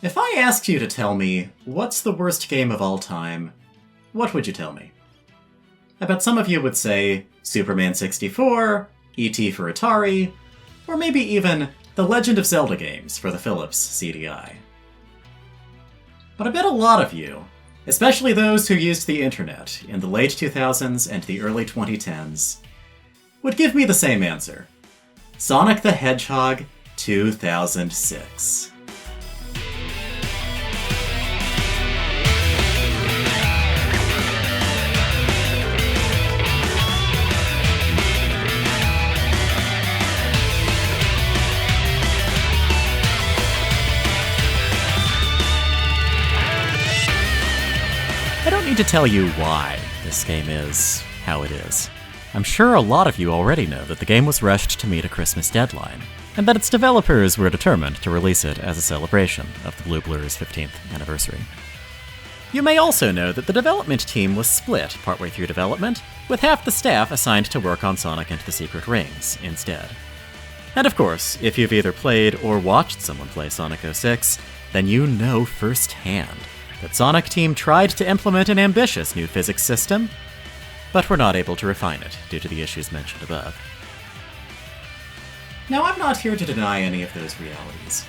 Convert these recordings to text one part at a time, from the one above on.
If I asked you to tell me what's the worst game of all time, what would you tell me? I bet some of you would say Superman 64, E.T. for Atari, or maybe even the Legend of Zelda games for the Philips CDI. But I bet a lot of you, especially those who used the internet in the late 2000s and the early 2010s, would give me the same answer. Sonic the Hedgehog 2006. I don't need to tell you why this game is how it is. I'm sure a lot of you already know that the game was rushed to meet a Christmas deadline, and that its developers were determined to release it as a celebration of the Blue Blur's 15th anniversary. You may also know that the development team was split partway through development, with half the staff assigned to work on Sonic and the Secret Rings instead. And of course, if you've either played or watched someone play Sonic 06, then you know firsthand that Sonic Team tried to implement an ambitious new physics system, but were not able to refine it due to the issues mentioned above. Now, I'm not here to deny any of those realities.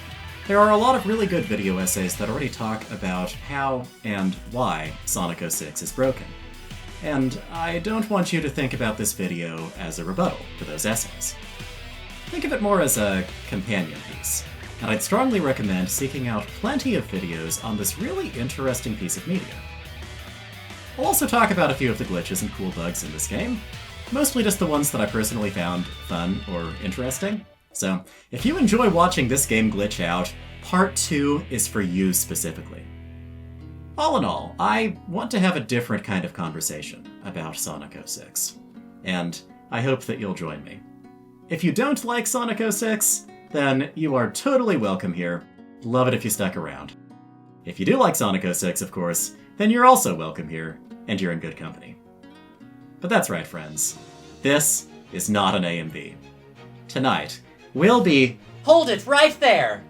There are a lot of really good video essays that already talk about how and why Sonic 06 is broken. And I don't want you to think about this video as a rebuttal to those essays. Think of it more as a companion piece, and I'd strongly recommend seeking out plenty of videos on this really interesting piece of media. I'll also talk about a few of the glitches and cool bugs in this game, mostly just the ones that I personally found fun or interesting. So, if you enjoy watching this game glitch out, Part 2 is for you specifically. All in all, I want to have a different kind of conversation about Sonic 06, and I hope that you'll join me. If you don't like Sonic 06, then you are totally welcome here. Love it if you stuck around. If you do like Sonic 06, of course, then you're also welcome here, and you're in good company. But that's right, friends. This is not an AMV. Tonight, we'll be... Hold it right there!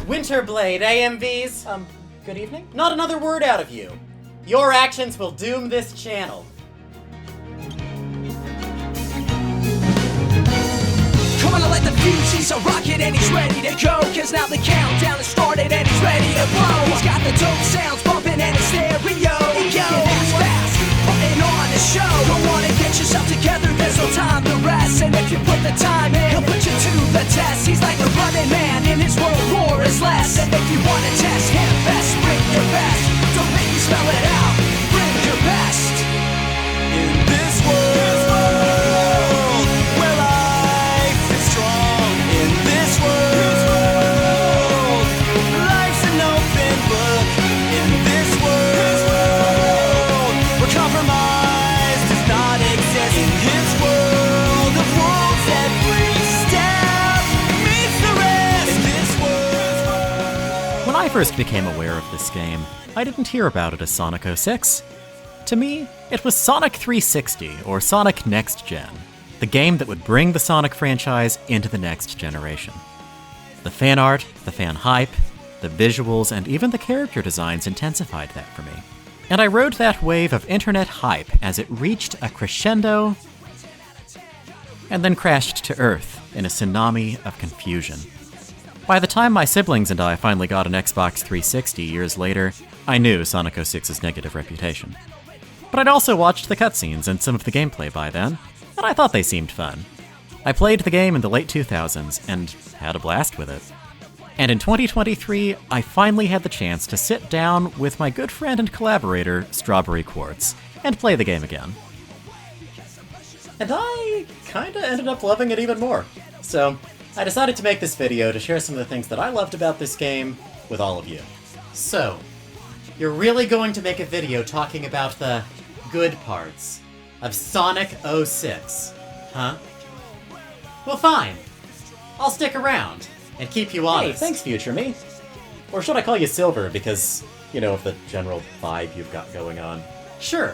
Winterblade AMVs. Good evening? Not another word out of you. Your actions will doom this channel. Gonna let the fuse, he's a rocket and he's ready to go. Cause now the countdown has started and he's ready to blow. He's got the dope sounds bumping and his stereo. He gets fast, putting on a show. Don't wanna get yourself together, there's no time to rest. And if you put the time in, he'll put you to the test. He's like a running man in his world, war is less. And if you wanna test him, best bring your best. Don't make me spell it out, bring your best. In this world When I first became aware of this game, I didn't hear about it as Sonic 06. To me, it was Sonic 360, or Sonic Next Gen, the game that would bring the Sonic franchise into the next generation. The fan art, the fan hype, the visuals, and even the character designs intensified that for me. And I rode that wave of internet hype as it reached a crescendo and then crashed to Earth in a tsunami of confusion. By the time my siblings and I finally got an Xbox 360 years later, I knew Sonic 06's negative reputation. But I'd also watched the cutscenes and some of the gameplay by then, and I thought they seemed fun. I played the game in the late 2000s and had a blast with it. And in 2023, I finally had the chance to sit down with my good friend and collaborator, Strawberry Quartz, and play the game again. And I kinda ended up loving it even more. So, I decided to make this video to share some of the things that I loved about this game with all of you. So, you're really going to make a video talking about the good parts of Sonic 06, huh? Well, fine. I'll stick around and keep you honest. Hey, thanks, Future Me. Or should I call you Silver because, you know, of the general vibe you've got going on? Sure.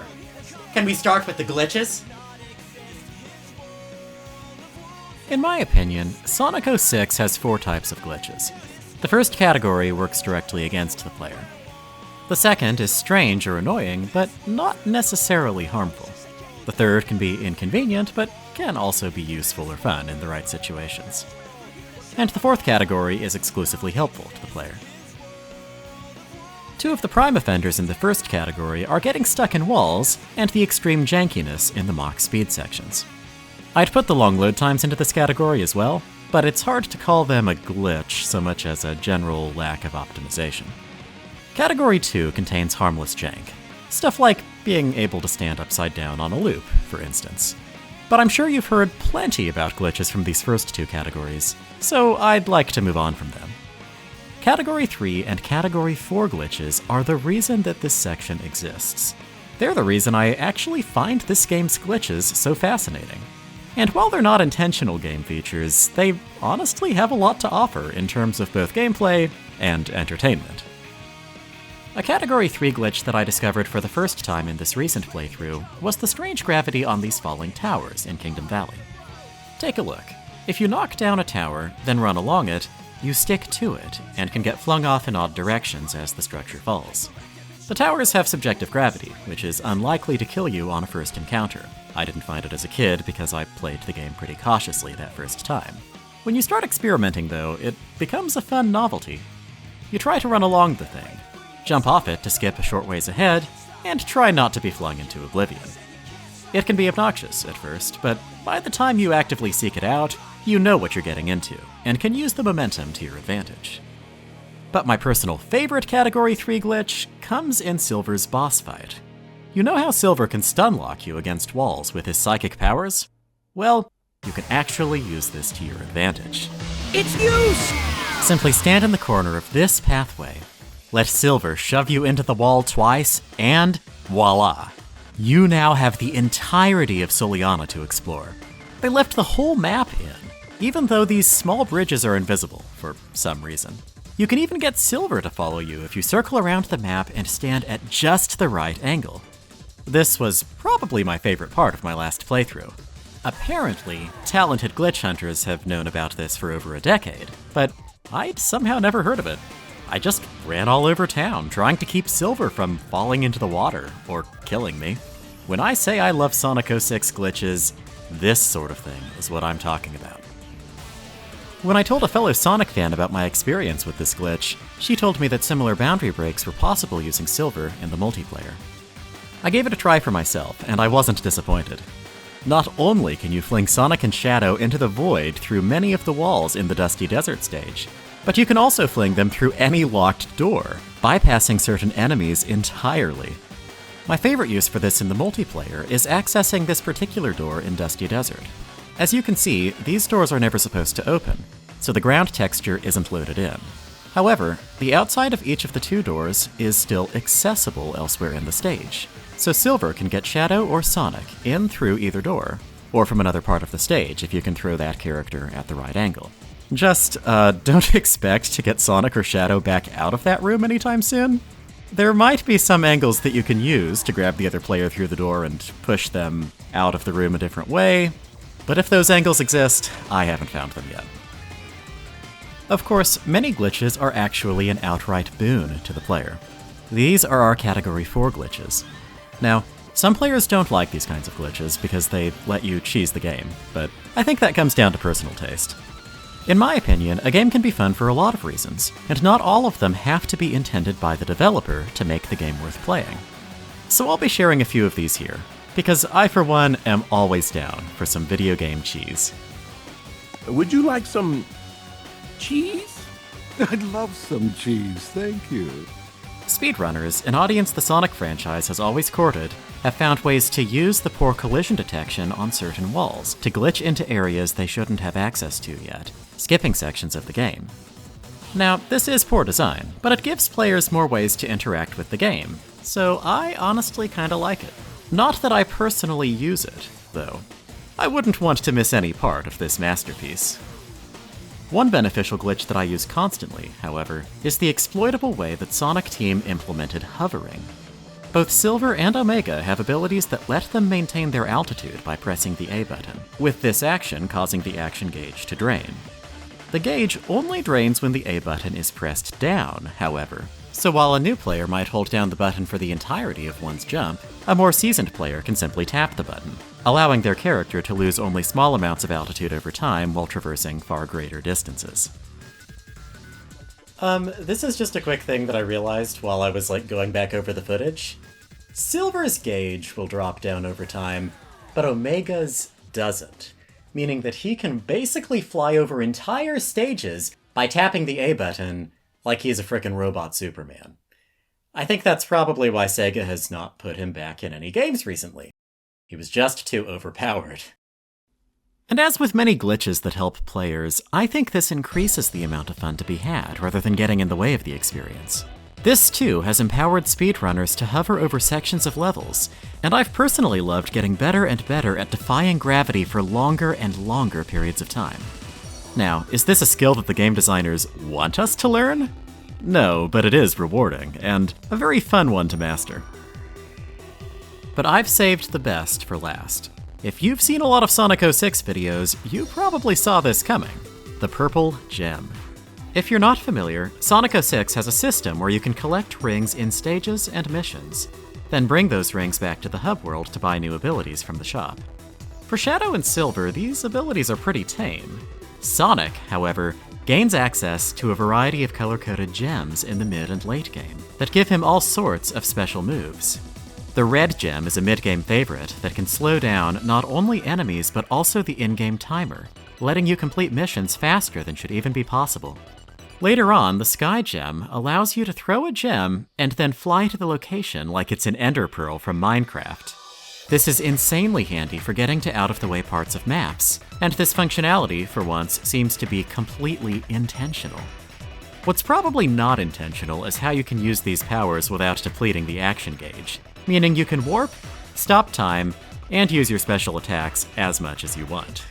Can we start with the glitches? In my opinion, Sonic 06 has 4 types of glitches. The first category works directly against the player. The second is strange or annoying, but not necessarily harmful. The third can be inconvenient, but can also be useful or fun in the right situations. And the fourth category is exclusively helpful to the player. 2 of the prime offenders in the first category are getting stuck in walls and the extreme jankiness in the Mach speed sections. I'd put the long load times into this category as well, but it's hard to call them a glitch so much as a general lack of optimization. Category 2 contains harmless jank. Stuff like being able to stand upside down on a loop, for instance. But I'm sure you've heard plenty about glitches from these first 2 categories, so I'd like to move on from them. Category 3 and Category 4 glitches are the reason that this section exists. They're the reason I actually find this game's glitches so fascinating. And while they're not intentional game features, they honestly have a lot to offer in terms of both gameplay and entertainment. A Category 3 glitch that I discovered for the first time in this recent playthrough was the strange gravity on these falling towers in Kingdom Valley. Take a look. If you knock down a tower, then run along it, you stick to it, and can get flung off in odd directions as the structure falls. The towers have subjective gravity, which is unlikely to kill you on a first encounter. I didn't find it as a kid because I played the game pretty cautiously that first time. When you start experimenting though, it becomes a fun novelty. You try to run along the thing, jump off it to skip a short ways ahead, and try not to be flung into oblivion. It can be obnoxious at first, but by the time you actively seek it out, you know what you're getting into, and can use the momentum to your advantage. But my personal favorite Category 3 glitch comes in Silver's boss fight. You know how Silver can stun lock you against walls with his psychic powers? Well, you can actually use this to your advantage. It's use! Simply stand in the corner of this pathway, let Silver shove you into the wall twice, and voila! You now have the entirety of Soliana to explore. They left the whole map in, even though these small bridges are invisible for some reason. You can even get Silver to follow you if you circle around the map and stand at just the right angle. This was probably my favorite part of my last playthrough. Apparently, talented glitch hunters have known about this for over a decade, but I'd somehow never heard of it. I just ran all over town trying to keep Silver from falling into the water or killing me. When I say I love Sonic 06 glitches, this sort of thing is what I'm talking about. When I told a fellow Sonic fan about my experience with this glitch, she told me that similar boundary breaks were possible using Silver in the multiplayer. I gave it a try for myself, and I wasn't disappointed. Not only can you fling Sonic and Shadow into the void through many of the walls in the Dusty Desert stage, but you can also fling them through any locked door, bypassing certain enemies entirely. My favorite use for this in the multiplayer is accessing this particular door in Dusty Desert. As you can see, these doors are never supposed to open, so the ground texture isn't loaded in. However, the outside of each of the 2 doors is still accessible elsewhere in the stage, so Silver can get Shadow or Sonic in through either door, or from another part of the stage if you can throw that character at the right angle. Just, don't expect to get Sonic or Shadow back out of that room anytime soon. There might be some angles that you can use to grab the other player through the door and push them out of the room a different way, but if those angles exist, I haven't found them yet. Of course, many glitches are actually an outright boon to the player. These are our Category 4 glitches. Now, some players don't like these kinds of glitches because they let you cheese the game, but I think that comes down to personal taste. In my opinion, a game can be fun for a lot of reasons, and not all of them have to be intended by the developer to make the game worth playing. So I'll be sharing a few of these here, because I, for one, am always down for some video game cheese. Would you like some cheese? I'd love some cheese, thank you. Speedrunners, an audience the Sonic franchise has always courted, have found ways to use the poor collision detection on certain walls to glitch into areas they shouldn't have access to yet, skipping sections of the game. Now, this is poor design, but it gives players more ways to interact with the game, so I honestly kinda like it. Not that I personally use it, though. I wouldn't want to miss any part of this masterpiece. One beneficial glitch that I use constantly, however, is the exploitable way that Sonic Team implemented hovering. Both Silver and Omega have abilities that let them maintain their altitude by pressing the A button, with this action causing the action gauge to drain. The gauge only drains when the A button is pressed down, however, so while a new player might hold down the button for the entirety of one's jump, a more seasoned player can simply tap the button, allowing their character to lose only small amounts of altitude over time while traversing far greater distances. This is just a quick thing that I realized while I was, going back over the footage. Silver's gauge will drop down over time, but Omega's doesn't, meaning that he can basically fly over entire stages by tapping the A button like he's a frickin' robot Superman. I think that's probably why Sega has not put him back in any games recently. He was just too overpowered. And as with many glitches that help players, I think this increases the amount of fun to be had rather than getting in the way of the experience. This too has empowered speedrunners to hover over sections of levels, and I've personally loved getting better and better at defying gravity for longer and longer periods of time. Now, is this a skill that the game designers want us to learn? No, but it is rewarding, and a very fun one to master. But I've saved the best for last. If you've seen a lot of Sonic 06 videos, you probably saw this coming. The Purple Gem. If you're not familiar, Sonic 06 has a system where you can collect rings in stages and missions, then bring those rings back to the hub world to buy new abilities from the shop. For Shadow and Silver, these abilities are pretty tame. Sonic, however, gains access to a variety of color-coded gems in the mid and late game that give him all sorts of special moves. The red gem is a mid-game favorite that can slow down not only enemies but also the in-game timer, letting you complete missions faster than should even be possible. Later on, the sky gem allows you to throw a gem and then fly to the location like it's an ender pearl from Minecraft. This is insanely handy for getting to out-of-the-way parts of maps, and this functionality, for once, seems to be completely intentional. What's probably not intentional is how you can use these powers without depleting the action gauge, meaning you can warp, stop time, and use your special attacks as much as you want.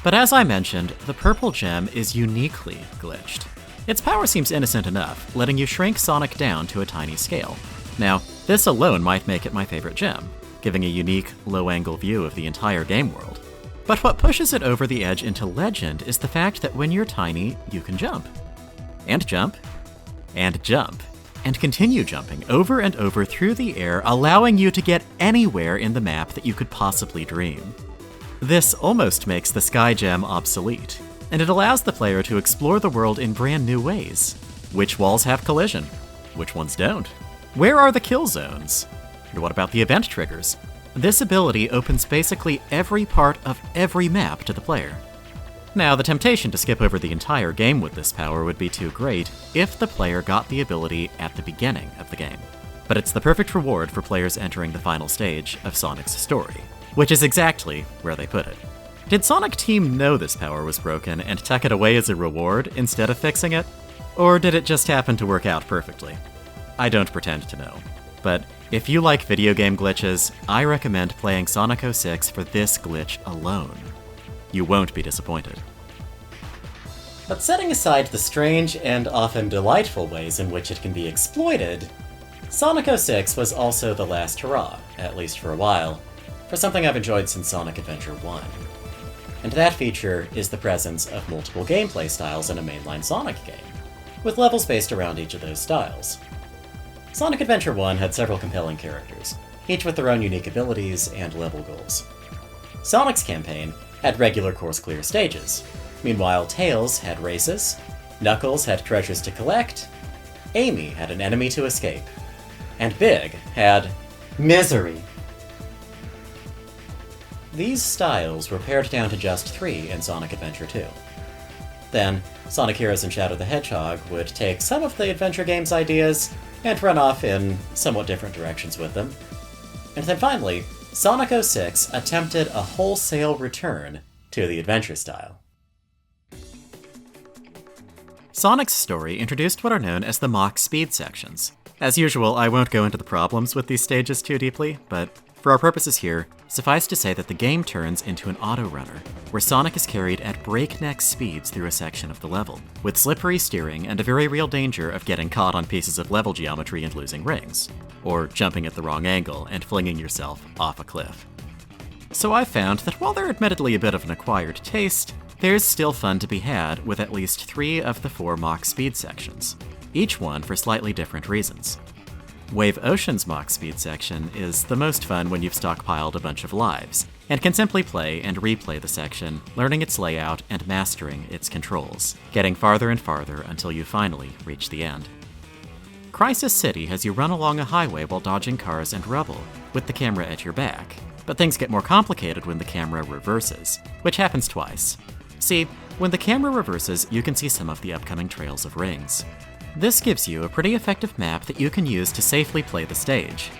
But as I mentioned, the Purple Gem is uniquely glitched. Its power seems innocent enough, letting you shrink Sonic down to a tiny scale. Now, this alone might make it my favorite gem, giving a unique, low-angle view of the entire game world. But what pushes it over the edge into legend is the fact that when you're tiny, you can jump. And jump. And jump. And continue jumping over and over through the air, allowing you to get anywhere in the map that you could possibly dream. This almost makes the Sky Gem obsolete, and it allows the player to explore the world in brand new ways. Which walls have collision? Which ones don't? Where are the kill zones? And what about the event triggers? This ability opens basically every part of every map to the player. Now, the temptation to skip over the entire game with this power would be too great if the player got the ability at the beginning of the game. But it's the perfect reward for players entering the final stage of Sonic's story, which is exactly where they put it. Did Sonic Team know this power was broken and tuck it away as a reward instead of fixing it? Or did it just happen to work out perfectly? I don't pretend to know. But if you like video game glitches, I recommend playing Sonic 06 for this glitch alone. You won't be disappointed. But setting aside the strange and often delightful ways in which it can be exploited, Sonic 06 was also the last hurrah, at least for a while, for something I've enjoyed since Sonic Adventure 1. And that feature is the presence of multiple gameplay styles in a mainline Sonic game, with levels based around each of those styles. Sonic Adventure 1 had several compelling characters, each with their own unique abilities and level goals. Sonic's campaign had regular course clear stages. Meanwhile, Tails had races, Knuckles had treasures to collect, Amy had an enemy to escape, and Big had misery. These styles were pared down to just 3 in Sonic Adventure 2. Then, Sonic Heroes and Shadow the Hedgehog would take some of the adventure game's ideas and run off in somewhat different directions with them. And then finally, Sonic 06 attempted a wholesale return to the adventure style. Sonic's story introduced what are known as the Mach Speed sections. As usual, I won't go into the problems with these stages too deeply, but For our purposes here, suffice to say that the game turns into an auto-runner, where Sonic is carried at breakneck speeds through a section of the level, with slippery steering and a very real danger of getting caught on pieces of level geometry and losing rings, or jumping at the wrong angle and flinging yourself off a cliff. So I found that while they're admittedly a bit of an acquired taste, there's still fun to be had with at least 3 of the 4 Mach Speed sections, each one for slightly different reasons. Wave Ocean's Mach Speed section is the most fun when you've stockpiled a bunch of lives, and can simply play and replay the section, learning its layout and mastering its controls, getting farther and farther until you finally reach the end. Crisis City has you run along a highway while dodging cars and rubble, with the camera at your back, but things get more complicated when the camera reverses, which happens twice. See, when the camera reverses, you can see some of the upcoming trails of rings. This gives you a pretty effective map that you can use to safely play the stage.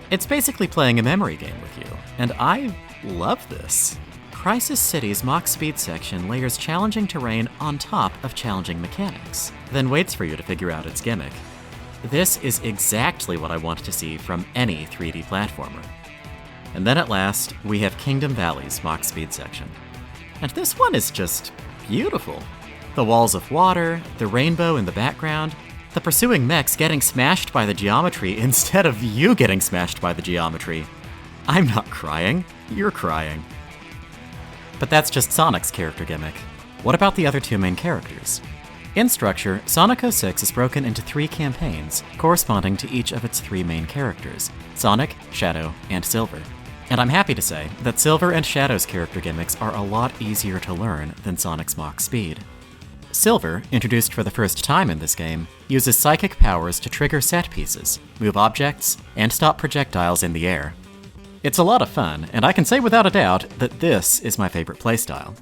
It's basically playing a memory game with you, and I love this. Crisis City's Mach Speed section layers challenging terrain on top of challenging mechanics, then waits for you to figure out its gimmick. This is exactly what I want to see from any 3D platformer. And then at last, we have Kingdom Valley's Mach Speed section. And this one is just beautiful. The walls of water, the rainbow in the background, the pursuing mechs getting smashed by the geometry instead of you getting smashed by the geometry. I'm not crying, you're crying. But that's just Sonic's character gimmick. What about the other 2 main characters? In structure, Sonic 06 is broken into 3 campaigns, corresponding to each of its 3 main characters, Sonic, Shadow, and Silver. And I'm happy to say that Silver and Shadow's character gimmicks are a lot easier to learn than Sonic's Mach Speed. Silver, introduced for the first time in this game, uses psychic powers to trigger set pieces, move objects, and stop projectiles in the air. It's a lot of fun, and I can say without a doubt that this is my favorite playstyle.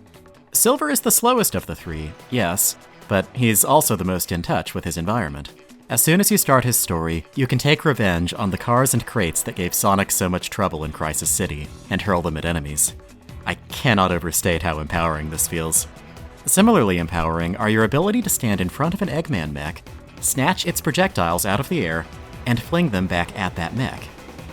Silver is the slowest of the 3, yes, but he's also the most in touch with his environment. As soon as you start his story, you can take revenge on the cars and crates that gave Sonic so much trouble in Crisis City, and hurl them at enemies. I cannot overstate how empowering this feels. Similarly empowering are your ability to stand in front of an Eggman mech, snatch its projectiles out of the air, and fling them back at that mech.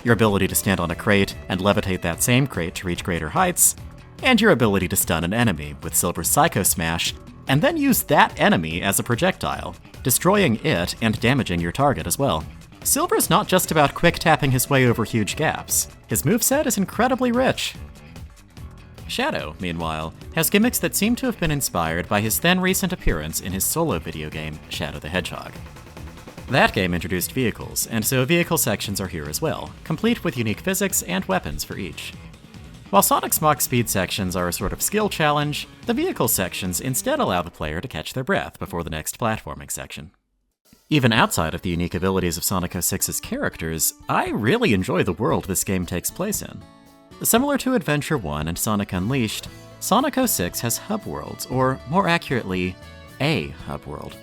Your ability to stand on a crate and levitate that same crate to reach greater heights, and your ability to stun an enemy with Silver's Psycho Smash, and then use that enemy as a projectile, destroying it and damaging your target as well. Silver's not just about quick-tapping his way over huge gaps. His moveset is incredibly rich. Shadow, meanwhile, has gimmicks that seem to have been inspired by his then recent appearance in his solo video game, Shadow the Hedgehog. That game introduced vehicles, and so vehicle sections are here as well, complete with unique physics and weapons for each. While Sonic's Mach Speed sections are a sort of skill challenge, the vehicle sections instead allow the player to catch their breath before the next platforming section. Even outside of the unique abilities of Sonic 06's characters, I really enjoy the world this game takes place in. Similar to Adventure 1 and Sonic Unleashed, Sonic 06 has hub worlds, or more accurately, a hub world.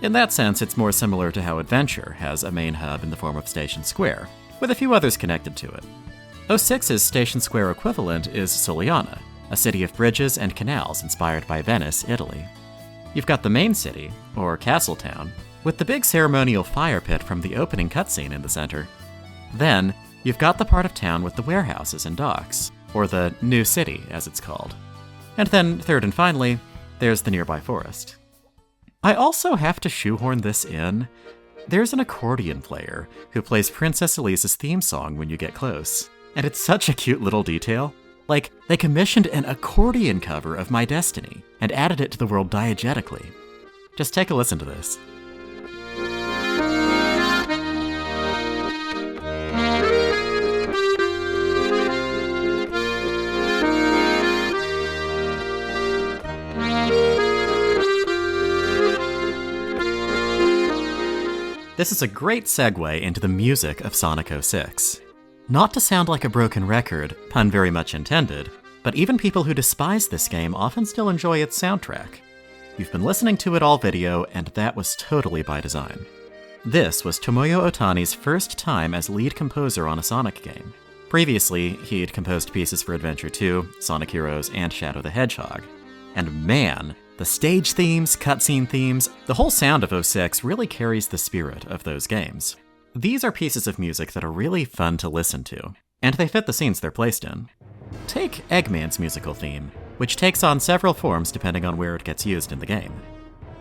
In that sense, it's more similar to how Adventure has a main hub in the form of Station Square, with a few others connected to it. 06's Station Square equivalent is Soliana, a city of bridges and canals inspired by Venice, Italy. You've got the main city, or Castle Town, with the big ceremonial fire pit from the opening cutscene in the center. Then, you've got the part of town with the warehouses and docks, or the New City, as it's called. And then, third and finally, there's the nearby forest. I also have to shoehorn this in. There's an accordion player who plays Princess Elise's theme song when you get close, and it's such a cute little detail. Like, they commissioned an accordion cover of My Destiny and added it to the world diegetically. Just take a listen to this. This is a great segue into the music of Sonic 06. Not to sound like a broken record, pun very much intended, but even people who despise this game often still enjoy its soundtrack. You've been listening to it all video, and that was totally by design. This was Tomoyo Otani's first time as lead composer on a Sonic game. Previously, he'd composed pieces for Adventure 2, Sonic Heroes, and Shadow the Hedgehog. And man, the stage themes, cutscene themes, the whole sound of 06 really carries the spirit of those games. These are pieces of music that are really fun to listen to. and they fit the scenes they're placed in. Take Eggman's musical theme, which takes on several forms depending on where it gets used in the game.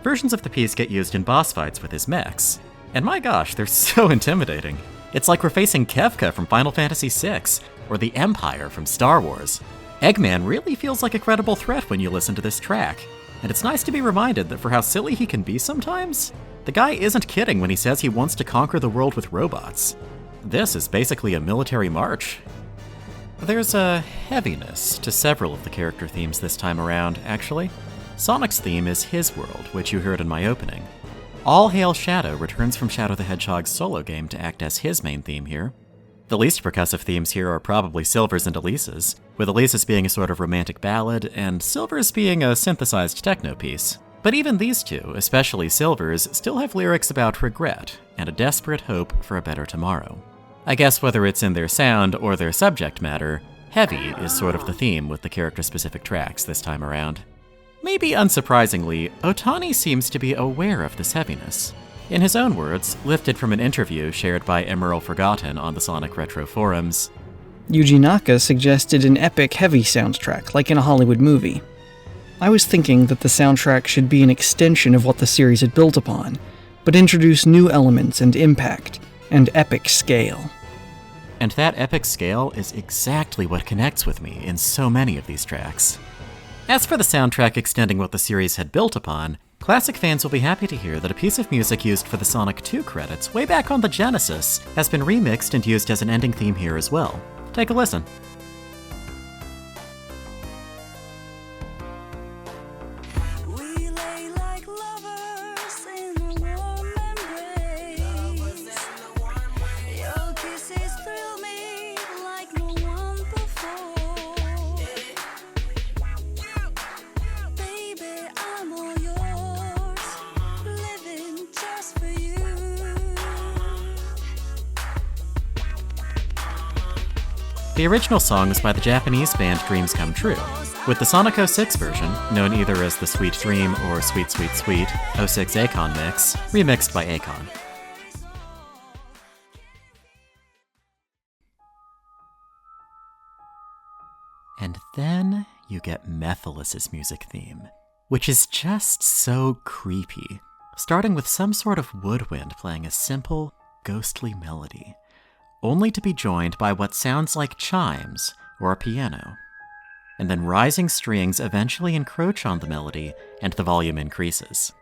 Versions of the piece get used in boss fights with his mechs, and my gosh, they're so intimidating. It's like we're facing Kefka from Final Fantasy VI, or the Empire from Star Wars. Eggman really feels like a credible threat when you listen to this track, and it's nice to be reminded that for how silly he can be sometimes, the guy isn't kidding when he says he wants to conquer the world with robots. This is basically a military march. There's a heaviness to several of the character themes this time around, actually. Sonic's theme is his world, which you heard in my opening. All Hail Shadow returns from Shadow the Hedgehog's solo game to act as his main theme here. The least percussive themes here are probably Silver's and Elisa's, with Elisa's being a sort of romantic ballad, and Silver's being a synthesized techno piece. But even these two, especially Silver's, still have lyrics about regret and a desperate hope for a better tomorrow. I guess whether it's in their sound or their subject matter, heavy is sort of the theme with the character-specific tracks this time around. Maybe unsurprisingly, Otani seems to be aware of this heaviness. In his own words, lifted from an interview shared by Emerald Forgotten on the Sonic Retro forums, Yuji Naka suggested an epic heavy soundtrack, like in a Hollywood movie. I was thinking that the soundtrack should be an extension of what the series had built upon, but introduce new elements and impact, and epic scale. And that epic scale is exactly what connects with me in so many of these tracks. As for the soundtrack extending what the series had built upon, classic fans will be happy to hear that a piece of music used for the Sonic 2 credits way back on the Genesis has been remixed and used as an ending theme here as well. Take a listen. We lay like lovers in a warm embrace. Your kisses thrill me like no one before. Baby, I'm all yours, living just for you. The original song was by the Japanese band Dreams Come True, with the Sonic 06 version, known either as the Sweet Dream or Sweet Sweet Sweet 06 Akon mix, remixed by Akon. And then you get Mephiles' music theme, which is just so creepy, starting with some sort of woodwind playing a simple, ghostly melody, only to be joined by what sounds like chimes or a piano. And then rising strings eventually encroach on the melody, and the volume increases.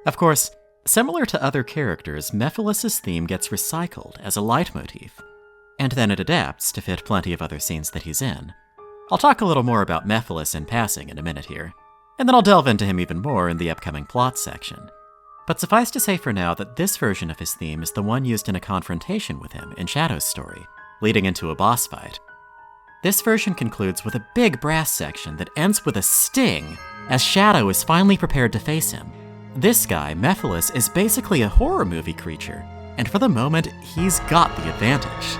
Of course, similar to other characters, Mephiles' theme gets recycled as a leitmotif, and then it adapts to fit plenty of other scenes that he's in. I'll talk a little more about Mephiles in passing in a minute here, and then I'll delve into him even more in the upcoming plot section. But suffice to say for now that this version of his theme is the one used in a confrontation with him in Shadow's story, leading into a boss fight. This version concludes with a big brass section that ends with a sting, as Shadow is finally prepared to face him. This guy, Mephiles, is basically a horror movie creature, and for the moment, he's got the advantage.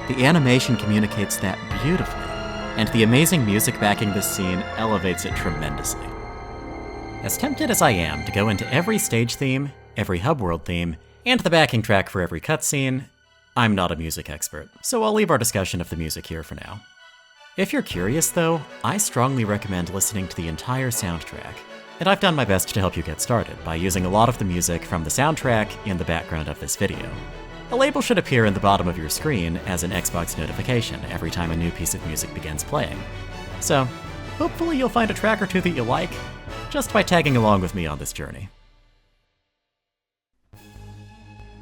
The animation communicates that beautifully, and the amazing music backing this scene elevates it tremendously. As tempted as I am to go into every stage theme, every hub world theme, and the backing track for every cutscene, I'm not a music expert, so I'll leave our discussion of the music here for now. If you're curious though, I strongly recommend listening to the entire soundtrack, and I've done my best to help you get started by using a lot of the music from the soundtrack in the background of this video. A label should appear in the bottom of your screen as an Xbox notification every time a new piece of music begins playing. So, hopefully you'll find a track or two that you like, just by tagging along with me on this journey.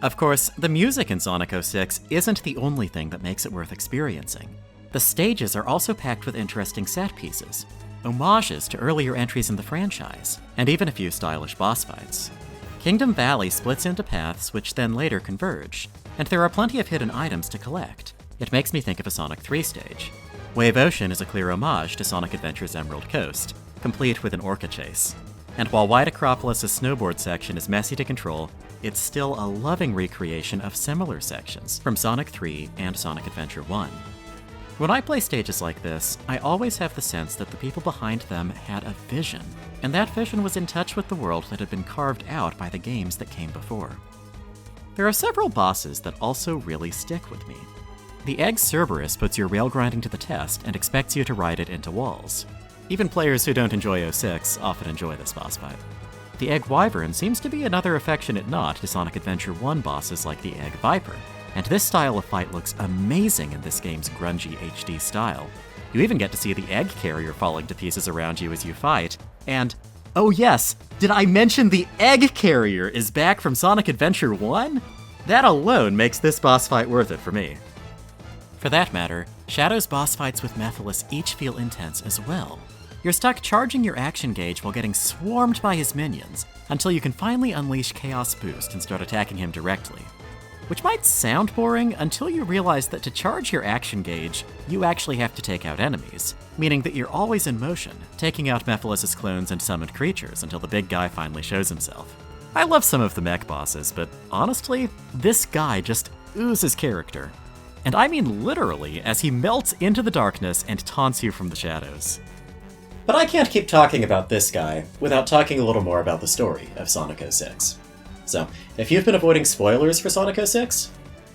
Of course, the music in Sonic 06 isn't the only thing that makes it worth experiencing. The stages are also packed with interesting set pieces, homages to earlier entries in the franchise, and even a few stylish boss fights. Kingdom Valley splits into paths which then later converge, and there are plenty of hidden items to collect. It makes me think of a Sonic 3 stage. Wave Ocean is a clear homage to Sonic Adventure's Emerald Coast, complete with an orca chase. And while White Acropolis' snowboard section is messy to control, it's still a loving recreation of similar sections from Sonic 3 and Sonic Adventure 1. When I play stages like this, I always have the sense that the people behind them had a vision, and that vision was in touch with the world that had been carved out by the games that came before. There are several bosses that also really stick with me. The egg Cerberus puts your rail grinding to the test and expects you to ride it into walls. Even players who don't enjoy 06 often enjoy this boss fight. The Egg Wyvern seems to be another affectionate nod to Sonic Adventure 1 bosses like the Egg Viper, and this style of fight looks amazing in this game's grungy HD style. You even get to see the egg carrier falling to pieces around you as you fight, and oh yes, did I mention the egg carrier is back from Sonic Adventure 1? That alone makes this boss fight worth it for me. For that matter, Shadow's boss fights with Mephiles each feel intense as well. You're stuck charging your action gauge while getting swarmed by his minions, until you can finally unleash Chaos Boost and start attacking him directly. Which might sound boring until you realize that to charge your action gauge, you actually have to take out enemies, meaning that you're always in motion, taking out Mephiles' clones and summoned creatures until the big guy finally shows himself. I love some of the mech bosses, but honestly, this guy just oozes character. And I mean literally, as he melts into the darkness and taunts you from the shadows. But I can't keep talking about this guy without talking a little more about the story of Sonic 06. So, if you've been avoiding spoilers for Sonic 06,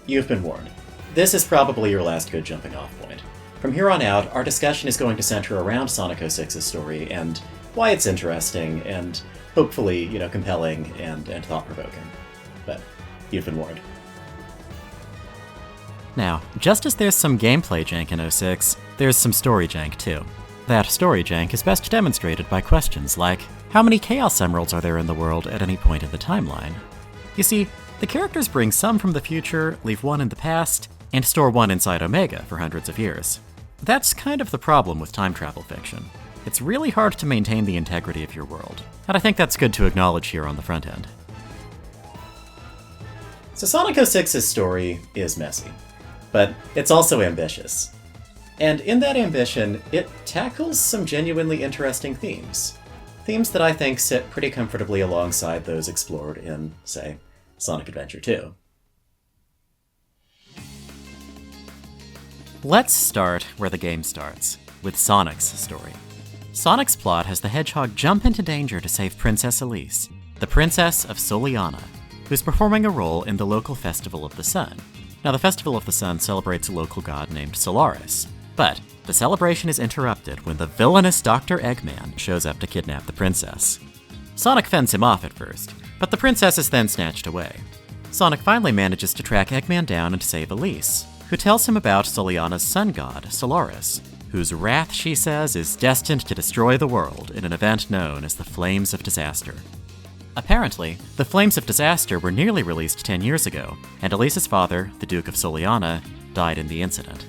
you've been warned. This is probably your last good jumping off point. From here on out, our discussion is going to center around Sonic 06's story and why it's interesting and hopefully, compelling and thought-provoking. But you've been warned. Now, just as there's some gameplay jank in 06, there's some story jank too. That story jank is best demonstrated by questions like, how many Chaos Emeralds are there in the world at any point in the timeline? You see, the characters bring some from the future, leave one in the past, and store one inside Omega for hundreds of years. That's kind of the problem with time travel fiction. It's really hard to maintain the integrity of your world, and I think that's good to acknowledge here on the front end. So Sonic 06's story is messy, but it's also ambitious. And in that ambition, it tackles some genuinely interesting themes. Themes that I think sit pretty comfortably alongside those explored in, say, Sonic Adventure 2. Let's start where the game starts, with Sonic's story. Sonic's plot has the Hedgehog jump into danger to save Princess Elise, the Princess of Soleanna, who's performing a role in the local Festival of the Sun. Now, the Festival of the Sun celebrates a local god named Solaris, but the celebration is interrupted when the villainous Dr. Eggman shows up to kidnap the princess. Sonic fends him off at first, but the princess is then snatched away. Sonic finally manages to track Eggman down and save Elise, who tells him about Soleanna's sun god, Solaris, whose wrath, she says, is destined to destroy the world in an event known as the Flames of Disaster. Apparently, the Flames of Disaster were nearly released 10 years ago, and Elise's father, the Duke of Soleanna, died in the incident.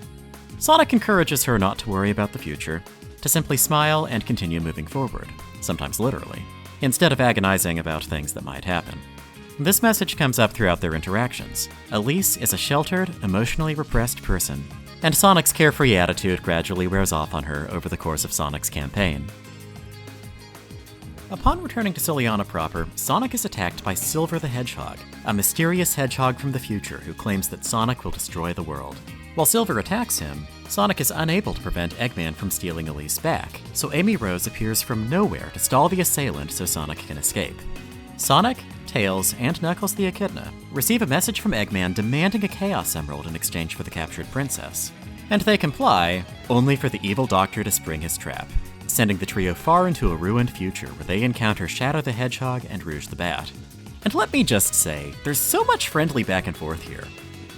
Sonic encourages her not to worry about the future, to simply smile and continue moving forward, sometimes literally, instead of agonizing about things that might happen. This message comes up throughout their interactions. Elise is a sheltered, emotionally repressed person, and Sonic's carefree attitude gradually wears off on her over the course of Sonic's campaign. Upon returning to Soleanna proper, Sonic is attacked by Silver the Hedgehog, a mysterious hedgehog from the future who claims that Sonic will destroy the world. While Silver attacks him, Sonic is unable to prevent Eggman from stealing Elise back, so Amy Rose appears from nowhere to stall the assailant so Sonic can escape. Sonic, Tails, and Knuckles the Echidna receive a message from Eggman demanding a Chaos Emerald in exchange for the captured princess, and they comply, only for the evil Doctor to spring his trap, sending the trio far into a ruined future where they encounter Shadow the Hedgehog and Rouge the Bat. And let me just say, there's so much friendly back and forth here.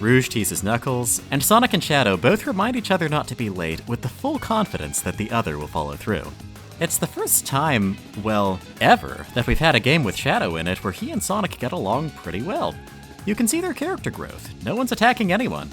Rouge teases Knuckles, and Sonic and Shadow both remind each other not to be late with the full confidence that the other will follow through. It's the first time, well, ever, that we've had a game with Shadow in it where he and Sonic get along pretty well. You can see their character growth. No one's attacking anyone.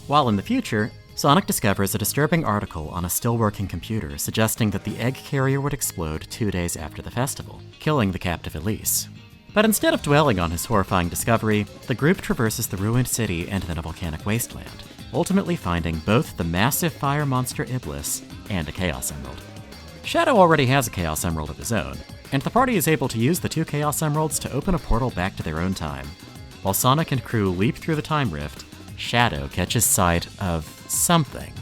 While in the future, Sonic discovers a disturbing article on a still-working computer suggesting that the egg carrier would explode 2 days after the festival, killing the captive Elise. But instead of dwelling on his horrifying discovery, the group traverses the ruined city and then a volcanic wasteland, ultimately finding both the massive fire monster Iblis and a Chaos Emerald. Shadow already has a Chaos Emerald of his own, and the party is able to use the 2 Chaos Emeralds to open a portal back to their own time. While Sonic and crew leap through the time rift, Shadow catches sight of something,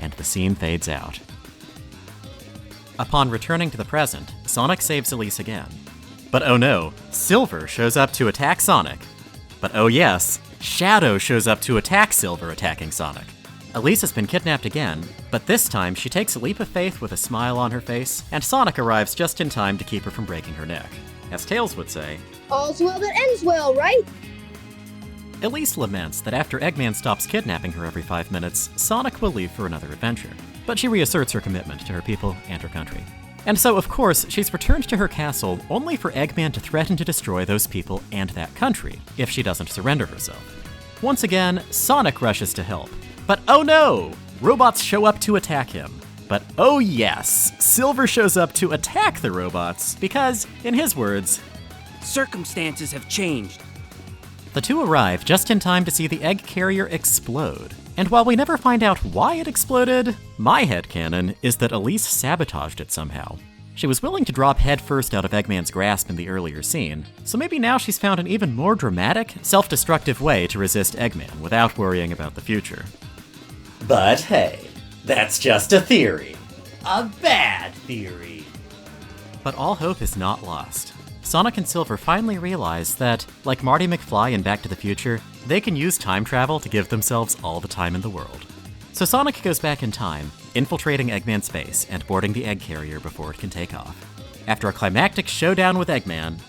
and the scene fades out. Upon returning to the present, Sonic saves Elise again. But oh no, Silver shows up to attack Sonic. But oh yes, Shadow shows up to attack Silver, attacking Sonic. Elise has been kidnapped again, but this time she takes a leap of faith with a smile on her face, and Sonic arrives just in time to keep her from breaking her neck. As Tails would say, all's well that ends well, right? Elise laments that after Eggman stops kidnapping her every 5 minutes, Sonic will leave for another adventure. But she reasserts her commitment to her people and her country. And so, of course, she's returned to her castle only for Eggman to threaten to destroy those people and that country if she doesn't surrender herself. Once again, Sonic rushes to help. But oh no! Robots show up to attack him. But oh yes, Silver shows up to attack the robots because, in his words, circumstances have changed. The two arrive just in time to see the egg carrier explode. And while we never find out why it exploded, my headcanon is that Elise sabotaged it somehow. She was willing to drop headfirst out of Eggman's grasp in the earlier scene, so maybe now she's found an even more dramatic, self-destructive way to resist Eggman without worrying about the future. But hey, that's just a theory. A bad theory. But all hope is not lost. Sonic and Silver finally realize that, like Marty McFly in Back to the Future, they can use time travel to give themselves all the time in the world. So Sonic goes back in time, infiltrating Eggman's base and boarding the egg carrier before it can take off. After a climactic showdown with Eggman...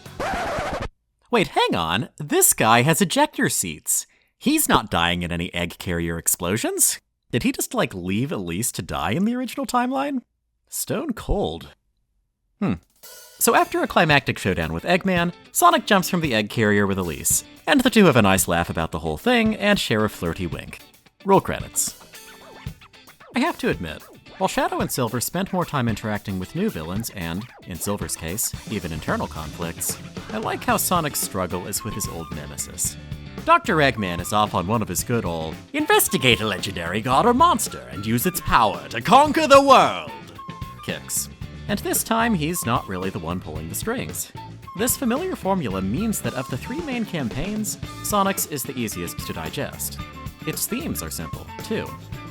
Wait, hang on, this guy has ejector seats. He's not dying in any egg carrier explosions. Did he just, leave Elise to die in the original timeline? Stone cold. So after a climactic showdown with Eggman, Sonic jumps from the egg carrier with Elise, and the two have a nice laugh about the whole thing and share a flirty wink. Roll credits. I have to admit, while Shadow and Silver spent more time interacting with new villains and, in Silver's case, even internal conflicts, I like how Sonic's struggle is with his old nemesis. Dr. Eggman is off on one of his good old investigate a legendary god or monster and use its power to conquer the world kicks. And this time, he's not really the one pulling the strings. This familiar formula means that of the 3 main campaigns, Sonic's is the easiest to digest. Its themes are simple, too.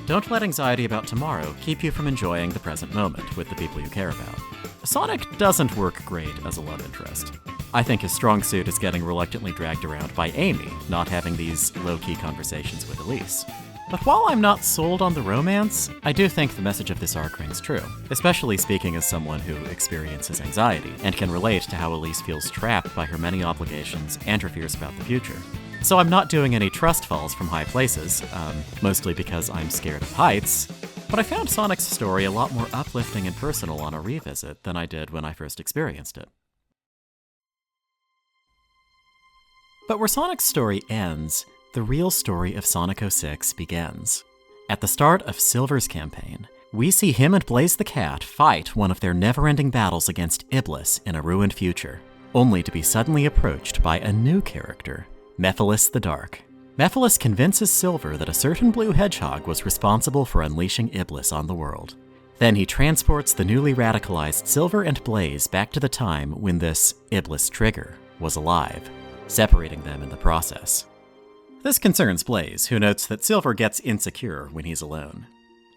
Don't let anxiety about tomorrow keep you from enjoying the present moment with the people you care about. Sonic doesn't work great as a love interest. I think his strong suit is getting reluctantly dragged around by Amy, not having these low-key conversations with Elise. But while I'm not sold on the romance, I do think the message of this arc rings true, especially speaking as someone who experiences anxiety and can relate to how Elise feels trapped by her many obligations and her fears about the future. So I'm not doing any trust falls from high places, mostly because I'm scared of heights, but I found Sonic's story a lot more uplifting and personal on a revisit than I did when I first experienced it. But where Sonic's story ends, the real story of Sonic 06 begins. At the start of Silver's campaign, we see him and Blaze the Cat fight one of their never-ending battles against Iblis in a ruined future, only to be suddenly approached by a new character, Mephiles the Dark. Mephiles convinces Silver that a certain blue hedgehog was responsible for unleashing Iblis on the world. Then he transports the newly radicalized Silver and Blaze back to the time when this Iblis trigger was alive, separating them in the process. This concerns Blaze, who notes that Silver gets insecure when he's alone.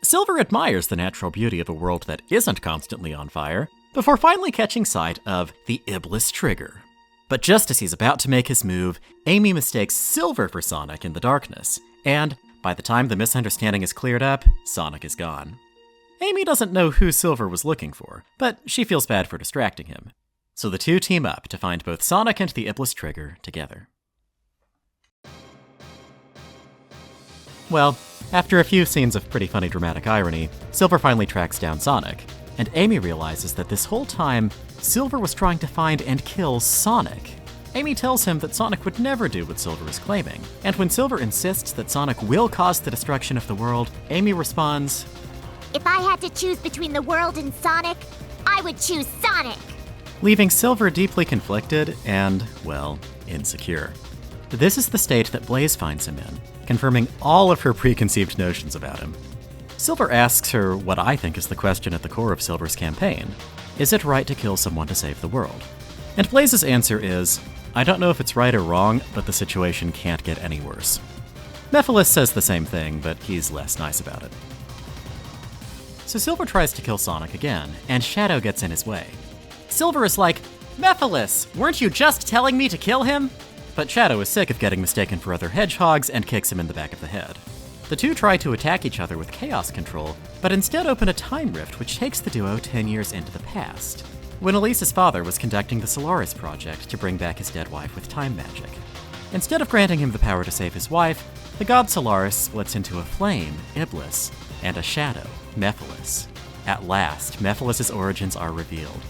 Silver admires the natural beauty of a world that isn't constantly on fire, before finally catching sight of the Iblis trigger. But just as he's about to make his move, Amy mistakes Silver for Sonic in the darkness, and by the time the misunderstanding is cleared up, Sonic is gone. Amy doesn't know who Silver was looking for, but she feels bad for distracting him. So the two team up to find both Sonic and the Iblis trigger together. Well, after a few scenes of pretty funny dramatic irony, Silver finally tracks down Sonic, and Amy realizes that this whole time, Silver was trying to find and kill Sonic. Amy tells him that Sonic would never do what Silver is claiming, and when Silver insists that Sonic will cause the destruction of the world, Amy responds, "If I had to choose between the world and Sonic, I would choose Sonic!" Leaving Silver deeply conflicted and, well, insecure. This is the state that Blaze finds him in, confirming all of her preconceived notions about him. Silver asks her what I think is the question at the core of Silver's campaign. Is it right to kill someone to save the world? And Blaze's answer is, I don't know if it's right or wrong, but the situation can't get any worse. Mephiles says the same thing, but he's less nice about it. So Silver tries to kill Sonic again, and Shadow gets in his way. Silver is like, Mephiles, weren't you just telling me to kill him? But Shadow is sick of getting mistaken for other hedgehogs and kicks him in the back of the head. The two try to attack each other with Chaos Control, but instead open a time rift which takes the duo 10 years into the past, when Elise's father was conducting the Solaris Project to bring back his dead wife with time magic. Instead of granting him the power to save his wife, the god Solaris splits into a flame, Iblis, and a shadow, Mephiles. At last, Mephiles' origins are revealed.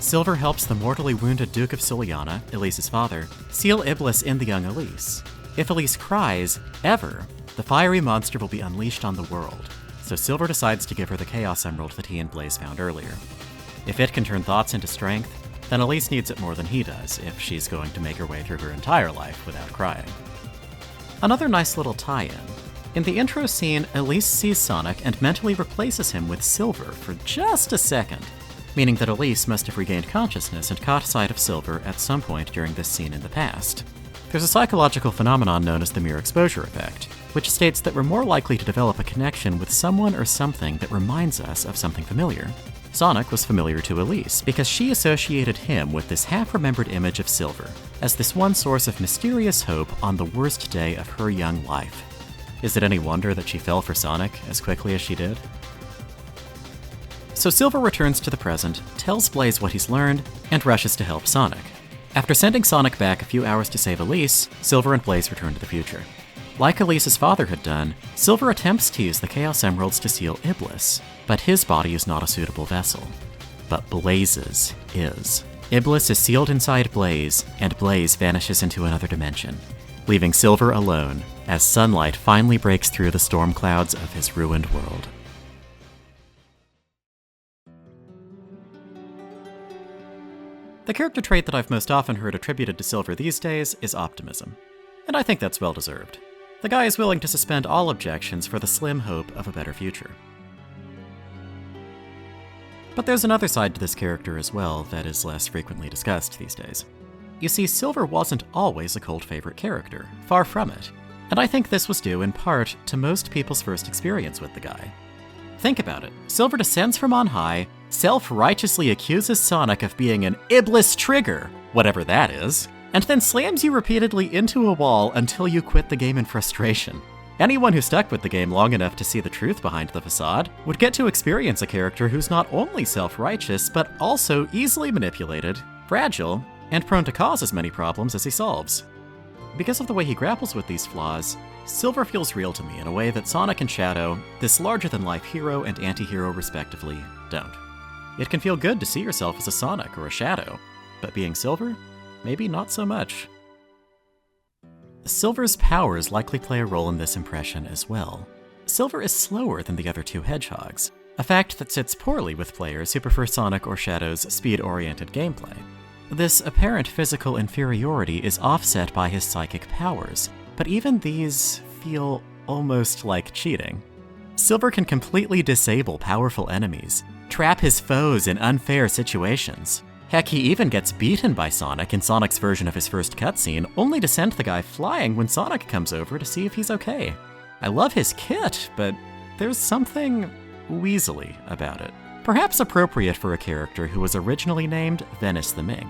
Silver helps the mortally wounded Duke of Suliana, Elise's father, seal Iblis in the young Elise. If Elise cries, ever, the fiery monster will be unleashed on the world, so Silver decides to give her the Chaos Emerald that he and Blaze found earlier. If it can turn thoughts into strength, then Elise needs it more than he does if she's going to make her way through her entire life without crying. Another nice little tie-in. In the intro scene, Elise sees Sonic and mentally replaces him with Silver for just a second, meaning that Elise must have regained consciousness and caught sight of Silver at some point during this scene in the past. There's a psychological phenomenon known as the mirror exposure effect, which states that we're more likely to develop a connection with someone or something that reminds us of something familiar. Sonic was familiar to Elise because she associated him with this half-remembered image of Silver as this one source of mysterious hope on the worst day of her young life. Is it any wonder that she fell for Sonic as quickly as she did? So Silver returns to the present, tells Blaze what he's learned, and rushes to help Sonic. After sending Sonic back a few hours to save Elise, Silver and Blaze return to the future. Like Elise's father had done, Silver attempts to use the Chaos Emeralds to seal Iblis, but his body is not a suitable vessel. But Blaze's is. Iblis is sealed inside Blaze, and Blaze vanishes into another dimension, leaving Silver alone as sunlight finally breaks through the storm clouds of his ruined world. The character trait that I've most often heard attributed to Silver these days is optimism, and I think that's well deserved. The guy is willing to suspend all objections for the slim hope of a better future. But there's another side to this character as well that is less frequently discussed these days. You see, Silver wasn't always a cult favorite character, far from it, and I think this was due in part to most people's first experience with the guy. Think about it. Silver descends from on high, self-righteously accuses Sonic of being an Iblis trigger, whatever that is, and then slams you repeatedly into a wall until you quit the game in frustration. Anyone who stuck with the game long enough to see the truth behind the facade would get to experience a character who's not only self-righteous, but also easily manipulated, fragile, and prone to cause as many problems as he solves. Because of the way he grapples with these flaws, Silver feels real to me in a way that Sonic and Shadow, this larger-than-life hero and anti-hero respectively, don't. It can feel good to see yourself as a Sonic or a Shadow, but being Silver? Maybe not so much. Silver's powers likely play a role in this impression as well. Silver is slower than the other two hedgehogs, a fact that sits poorly with players who prefer Sonic or Shadow's speed-oriented gameplay. This apparent physical inferiority is offset by his psychic powers, but even these feel almost like cheating. Silver can completely disable powerful enemies, trap his foes in unfair situations. Heck, he even gets beaten by Sonic in Sonic's version of his first cutscene, only to send the guy flying when Sonic comes over to see if he's okay. I love his kit, but there's something weaselly about it. Perhaps appropriate for a character who was originally named Venice the Mink.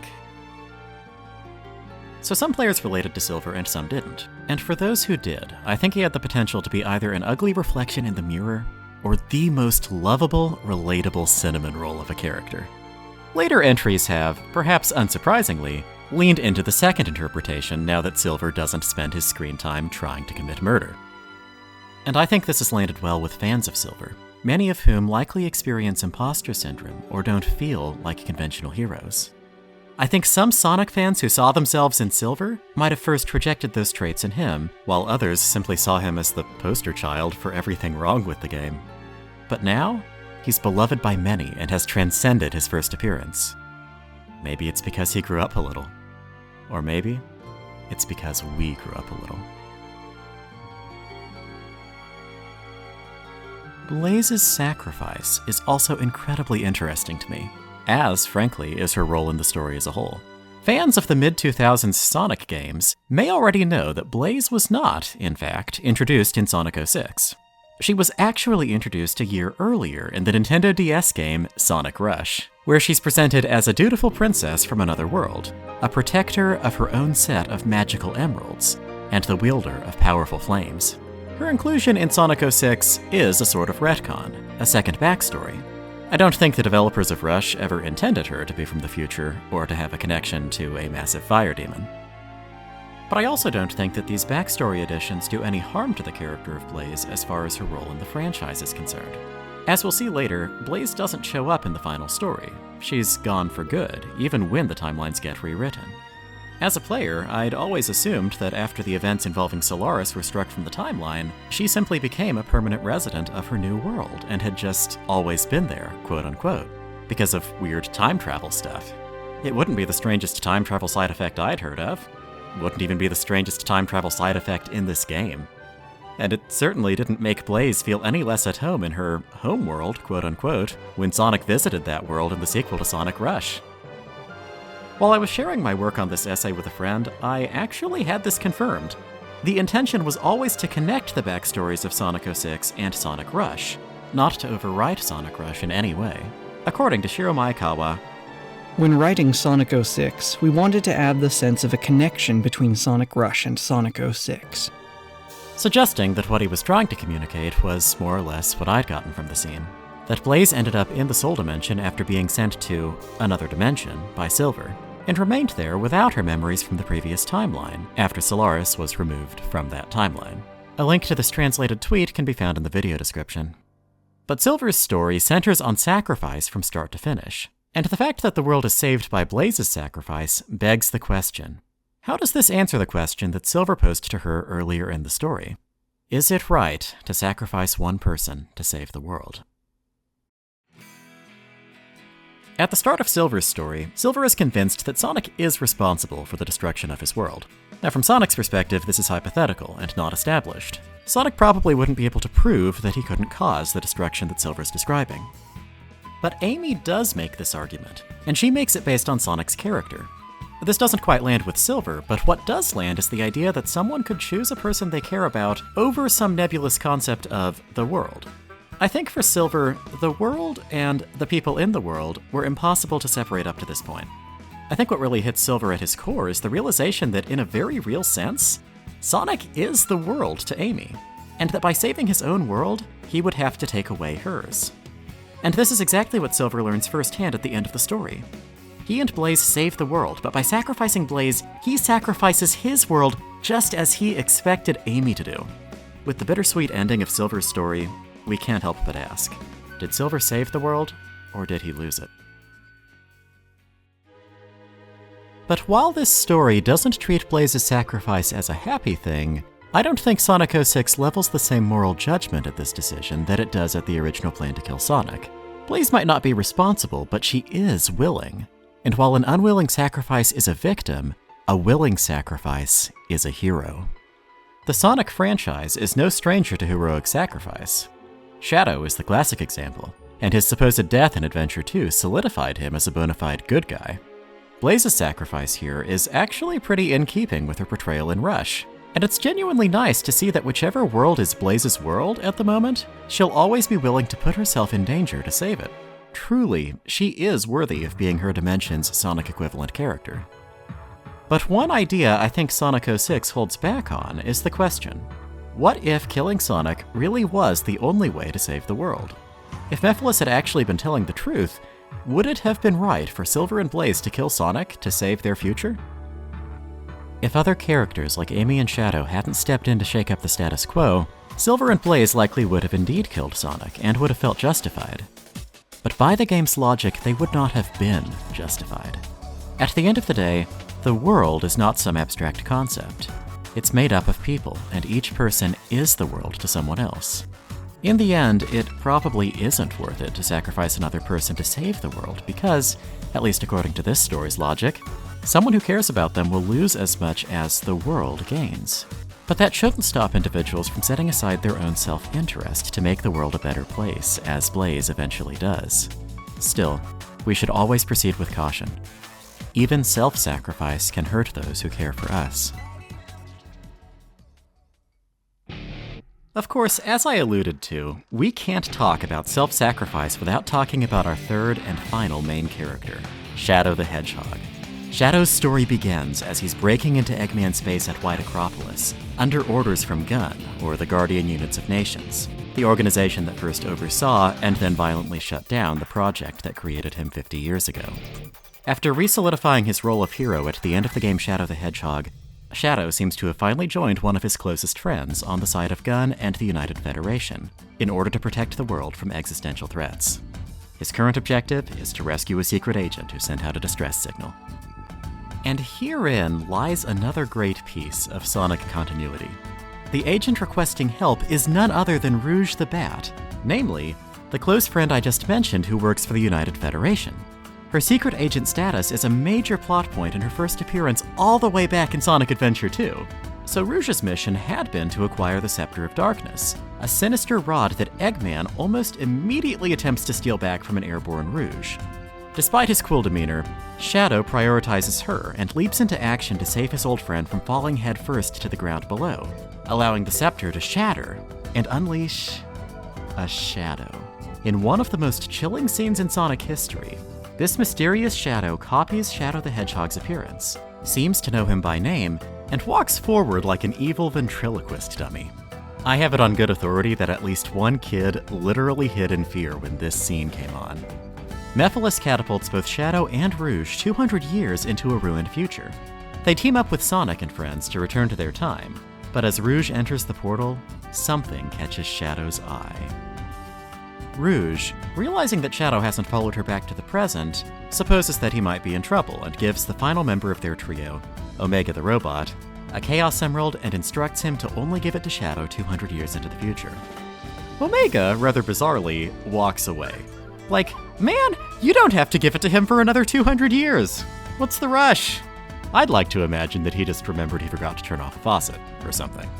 So some players related to Silver and some didn't. And for those who did, I think he had the potential to be either an ugly reflection in the mirror, or the most lovable, relatable cinnamon roll of a character. Later entries have, perhaps unsurprisingly, leaned into the second interpretation now that Silver doesn't spend his screen time trying to commit murder. And I think this has landed well with fans of Silver, many of whom likely experience imposter syndrome or don't feel like conventional heroes. I think some Sonic fans who saw themselves in Silver might have first rejected those traits in him, while others simply saw him as the poster child for everything wrong with the game. But now, he's beloved by many and has transcended his first appearance. Maybe it's because he grew up a little. Or maybe it's because we grew up a little. Blaze's sacrifice is also incredibly interesting to me, as, frankly, is her role in the story as a whole. Fans of the mid-2000s Sonic games may already know that Blaze was not, in fact, introduced in Sonic 06. She was actually introduced a year earlier in the Nintendo DS game Sonic Rush, where she's presented as a dutiful princess from another world, a protector of her own set of magical emeralds, and the wielder of powerful flames. Her inclusion in Sonic 06 is a sort of retcon, a second backstory. I don't think the developers of Rush ever intended her to be from the future or to have a connection to a massive fire demon. But I also don't think that these backstory additions do any harm to the character of Blaze as far as her role in the franchise is concerned. As we'll see later, Blaze doesn't show up in the final story. She's gone for good, even when the timelines get rewritten. As a player, I'd always assumed that after the events involving Solaris were struck from the timeline, she simply became a permanent resident of her new world and had just always been there, quote-unquote, because of weird time travel stuff. It wouldn't be the strangest time travel side effect I'd heard of. Wouldn't even be the strangest time travel side effect in this game. And it certainly didn't make Blaze feel any less at home in her home world, quote-unquote, when Sonic visited that world in the sequel to Sonic Rush. While I was sharing my work on this essay with a friend, I actually had this confirmed. The intention was always to connect the backstories of Sonic 06 and Sonic Rush, not to overwrite Sonic Rush in any way. According to Shiro Maekawa, when writing Sonic 06, we wanted to add the sense of a connection between Sonic Rush and Sonic 06. Suggesting that what he was trying to communicate was more or less what I'd gotten from the scene. That Blaze ended up in the Soul Dimension after being sent to another dimension by Silver, and remained there without her memories from the previous timeline, after Solaris was removed from that timeline. A link to this translated tweet can be found in the video description. But Silver's story centers on sacrifice from start to finish, and the fact that the world is saved by Blaze's sacrifice begs the question. How does this answer the question that Silver posed to her earlier in the story? Is it right to sacrifice one person to save the world? At the start of Silver's story, Silver is convinced that Sonic is responsible for the destruction of his world. Now, from Sonic's perspective, this is hypothetical and not established. Sonic probably wouldn't be able to prove that he couldn't cause the destruction that Silver's describing. But Amy does make this argument, and she makes it based on Sonic's character. This doesn't quite land with Silver, but what does land is the idea that someone could choose a person they care about over some nebulous concept of the world. I think for Silver, the world and the people in the world were impossible to separate up to this point. I think what really hits Silver at his core is the realization that in a very real sense, Sonic is the world to Amy, and that by saving his own world, he would have to take away hers. And this is exactly what Silver learns firsthand at the end of the story. He and Blaze save the world, but by sacrificing Blaze, he sacrifices his world just as he expected Amy to do. With the bittersweet ending of Silver's story, we can't help but ask, did Silver save the world, or did he lose it? But while this story doesn't treat Blaze's sacrifice as a happy thing, I don't think Sonic 06 levels the same moral judgment at this decision that it does at the original plan to kill Sonic. Blaze might not be responsible, but she is willing. And while an unwilling sacrifice is a victim, a willing sacrifice is a hero. The Sonic franchise is no stranger to heroic sacrifice. Shadow is the classic example, and his supposed death in Adventure 2 solidified him as a bona fide good guy. Blaze's sacrifice here is actually pretty in keeping with her portrayal in Rush, and it's genuinely nice to see that whichever world is Blaze's world at the moment, she'll always be willing to put herself in danger to save it. Truly, she is worthy of being her dimension's Sonic equivalent character. But one idea I think Sonic 06 holds back on is the question, what if killing Sonic really was the only way to save the world? If Mephiles had actually been telling the truth, would it have been right for Silver and Blaze to kill Sonic to save their future? If other characters like Amy and Shadow hadn't stepped in to shake up the status quo, Silver and Blaze likely would have indeed killed Sonic and would have felt justified. But by the game's logic, they would not have been justified. At the end of the day, the world is not some abstract concept. It's made up of people, and each person is the world to someone else. In the end, it probably isn't worth it to sacrifice another person to save the world because, at least according to this story's logic, someone who cares about them will lose as much as the world gains. But that shouldn't stop individuals from setting aside their own self-interest to make the world a better place, as Blaze eventually does. Still, we should always proceed with caution. Even self-sacrifice can hurt those who care for us. Of course, as I alluded to, we can't talk about self-sacrifice without talking about our third and final main character, Shadow the Hedgehog. Shadow's story begins as he's breaking into Eggman's base at White Acropolis, under orders from GUN, or the Guardian Units of Nations, the organization that first oversaw and then violently shut down the project that created him 50 years ago. After re-solidifying his role of hero at the end of the game Shadow the Hedgehog, Shadow seems to have finally joined one of his closest friends on the side of GUN and the United Federation, in order to protect the world from existential threats. His current objective is to rescue a secret agent who sent out a distress signal. And herein lies another great piece of Sonic continuity. The agent requesting help is none other than Rouge the Bat, namely, the close friend I just mentioned who works for the United Federation. Her secret agent status is a major plot point in her first appearance all the way back in Sonic Adventure 2. So Rouge's mission had been to acquire the Scepter of Darkness, a sinister rod that Eggman almost immediately attempts to steal back from an airborne Rouge. Despite his cool demeanor, Shadow prioritizes her and leaps into action to save his old friend from falling headfirst to the ground below, allowing the scepter to shatter and unleash a shadow. In one of the most chilling scenes in Sonic history, this mysterious shadow copies Shadow the Hedgehog's appearance, seems to know him by name, and walks forward like an evil ventriloquist dummy. I have it on good authority that at least one kid literally hid in fear when this scene came on. Mephiles catapults both Shadow and Rouge 200 years into a ruined future. They team up with Sonic and friends to return to their time, but as Rouge enters the portal, something catches Shadow's eye. Rouge, realizing that Shadow hasn't followed her back to the present, supposes that he might be in trouble and gives the final member of their trio, Omega the Robot, a Chaos Emerald and instructs him to only give it to Shadow 200 years into the future. Omega, rather bizarrely, walks away. Like, man, you don't have to give it to him for another 200 years. What's the rush? I'd like to imagine that he just remembered he forgot to turn off a faucet or something.